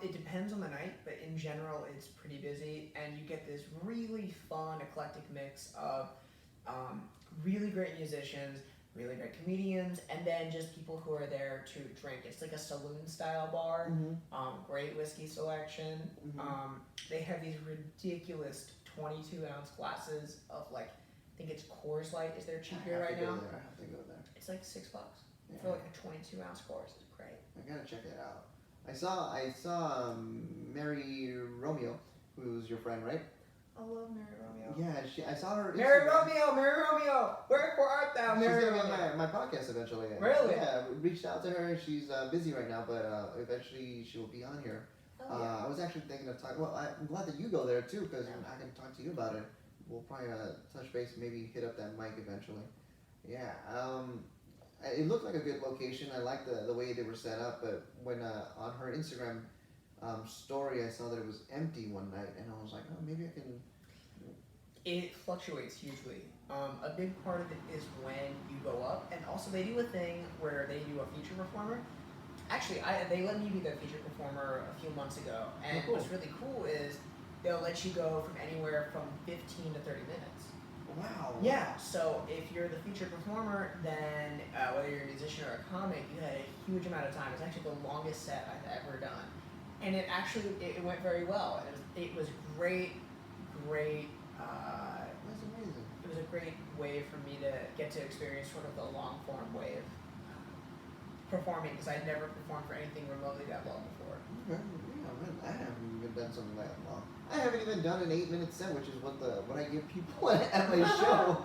It depends on the night, but in general, it's pretty busy, and you get this really fun, eclectic mix of really great musicians, really great comedians, and then just people who are there to drink. It's like a saloon-style bar, great whiskey selection. They have these ridiculous 22-ounce glasses of, like, I think it's Coors Light is their cheap beer right now. I have to go there. It's like $6 for like a 22-ounce Coors. It's great. I gotta check it out. I saw Mary Romeo, who's your friend, right? I love Mary Romeo. Yeah, I saw her. Mary Romeo, where art thou, Mary She's Romeo? gonna be on my podcast eventually. Really? Yeah, we reached out to her. She's busy right now, but eventually she will be on here. Oh, yeah. I was actually thinking of talking. Well, I'm glad that you go there too, because I can talk to you about it. We'll probably touch base, maybe hit up that mic eventually. Yeah. It looked like a good location. I liked the way they were set up, but when on her Instagram story, I saw that it was empty one night, and I was like, oh, maybe I can. It fluctuates hugely. A big part of it is when you go up, and also they do a thing where they do a feature performer, Actually, they let me be the featured performer a few months ago, and cool. what's really cool is they'll let you go from anywhere from 15 to 30 minutes. Wow. Yeah, so if you're the featured performer, then whether you're a musician or a comic, you had a huge amount of time. It's actually the longest set I've ever done, and it actually it went very well. And it was great. That's amazing. It was a great way for me to get to experience sort of the long form way of performing, because I'd never performed for anything remotely that long before. Okay. Yeah, man, I haven't even done something that long. I haven't even done an 8-minute set, which is what I give people at my show.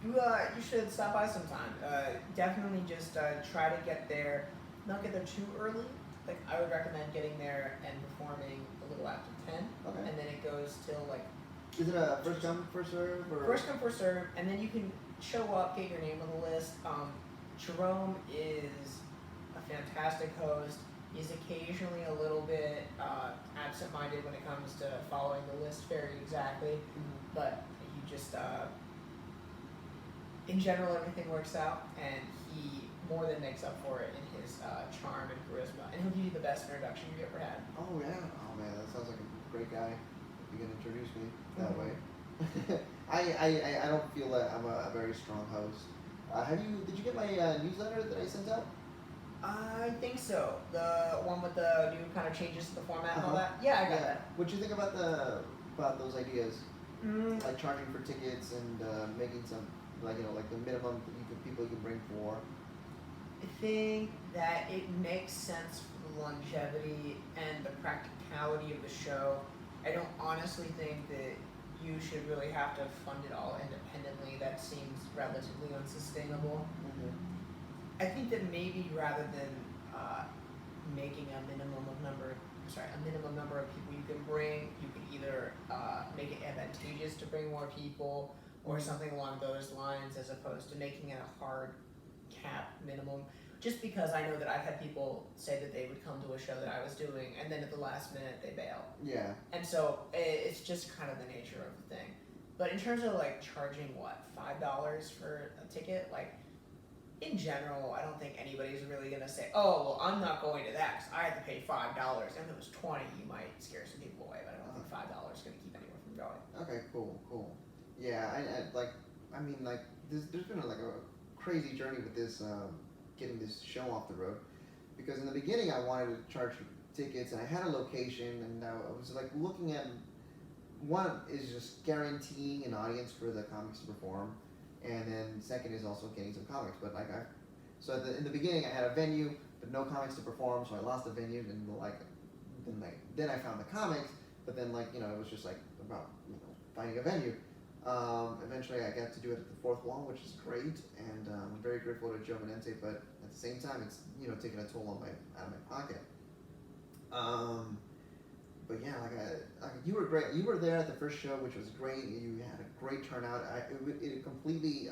You should stop by sometime. Definitely just try to get there. Not get there too early. Like I would recommend getting there and performing a little after 10, Okay. and then it goes till like. Is it a first come, first serve? Or? First come, first serve, and then you can show up, get your name on the list. Jerome is a fantastic host. He's occasionally a little bit absent-minded when it comes to following the list very exactly, but he just, in general, everything works out, and he more than makes up for it in his charm and charisma, and he'll give you the best introduction you've ever had. Oh yeah. Oh man, that sounds like a great guy. If you can introduce me that way. I don't feel that I'm a very strong host. Did you get my newsletter that I sent out? I think so. The one with the new kind of changes to the format and all that. Yeah, I got that. What do you think about those ideas? Mm, Like charging for tickets and making some like the minimum that people you can bring for. I think that it makes sense for the longevity and the practicality of the show. I don't honestly think that you should really have to fund it all independently. That seems relatively unsustainable. I think that maybe rather than making a minimum number of people you can bring, you could either make it advantageous to bring more people or something along those lines, as opposed to making it a hard cap minimum. Just because I know that I've had people say that they would come to a show that I was doing, and then at the last minute they bail. Yeah. And so it's just kind of the nature of the thing. But in terms of like charging $5 for a ticket, like in general, I don't think anybody's really gonna say, "Oh, well, I'm not going to that because I have to pay $5." And if it was 20, you might scare some people away. But I don't think $5 is gonna keep anyone from going. Okay. Cool. Yeah. There's been a crazy journey with this getting this show off the road, because in the beginning I wanted to charge for tickets and I had a location and I was like looking at one is just guaranteeing an audience for the comics to perform, and then second is also getting some comics. But in the beginning I had a venue but no comics to perform, so I lost the venue and then I found the comics, but then it was just about finding a venue. Eventually I got to do it at the fourth wall, which is great, and I'm very grateful to Joe Menente, but at the same time it's taking a toll out of my pocket. But yeah, you were great. You were there at the first show, which was great. You had a great turnout. It completely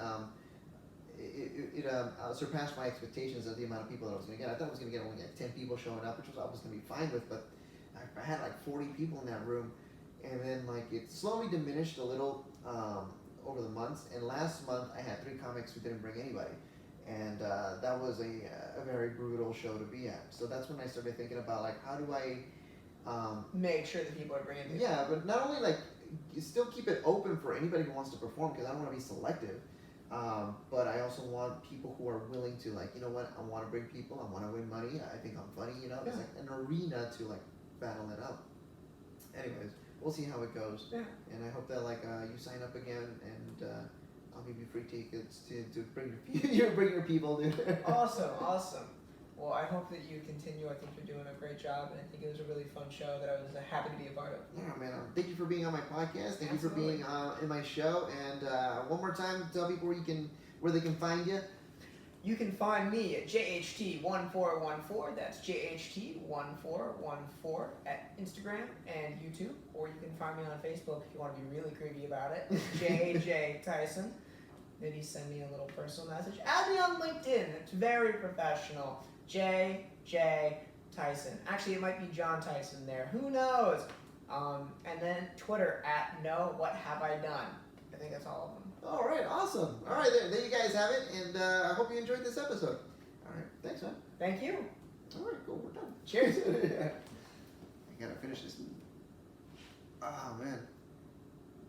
surpassed my expectations of the amount of people that I was going to get. I thought I was going to get only 10 people showing up, which I was going to be fine with, but I had 40 people in that room, and then it slowly diminished a little over the months. And last month I had 3 comics who didn't bring anybody, and that was a very brutal show to be at. So that's when I started thinking about how do I make sure that people are bringing people. Yeah, but not only you still keep it open for anybody who wants to perform, because I don't want to be selective, but I also want people who are willing to I want to bring people, I want to win money, I think I'm funny, it's an arena to battle it out. Anyways, we'll see how it goes. Yeah. And I hope that you sign up again, and I'll give you free tickets to bring your people, dude. Awesome. Well, I hope that you continue. I think you're doing a great job, and I think it was a really fun show that I was happy to be a part of. Yeah, man. Thank you for being on my podcast. Thank Absolutely. you for being in my show. And one more time, tell people where they can find you. You can find me at JHT1414. That's JHT1414 at Instagram and YouTube, or you can find me on Facebook if you want to be really creepy about it. JJ Tyson. Maybe send me a little personal message. Add me on LinkedIn. It's very professional. JJ Tyson. Actually, it might be John Tyson there. Who knows? And then Twitter at @KnowWhatHaveIDone. I think that's all of them. All right, awesome. All right, there you guys have it, and I hope you enjoyed this episode. All right. Thanks, man. Thank you. All right, cool. We're done. Cheers. I gotta finish this. Oh man,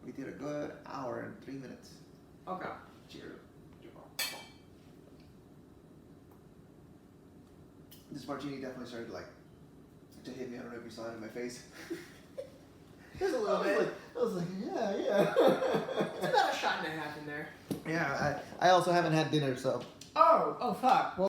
we did a good hour and 3 minutes. Okay. Cheers. This martini definitely started to hit me. I don't know if you saw it in my face. Just a little bit. I was like, yeah. It's about a shot and a half in there. Yeah, I also haven't had dinner, so. Oh, fuck. Well,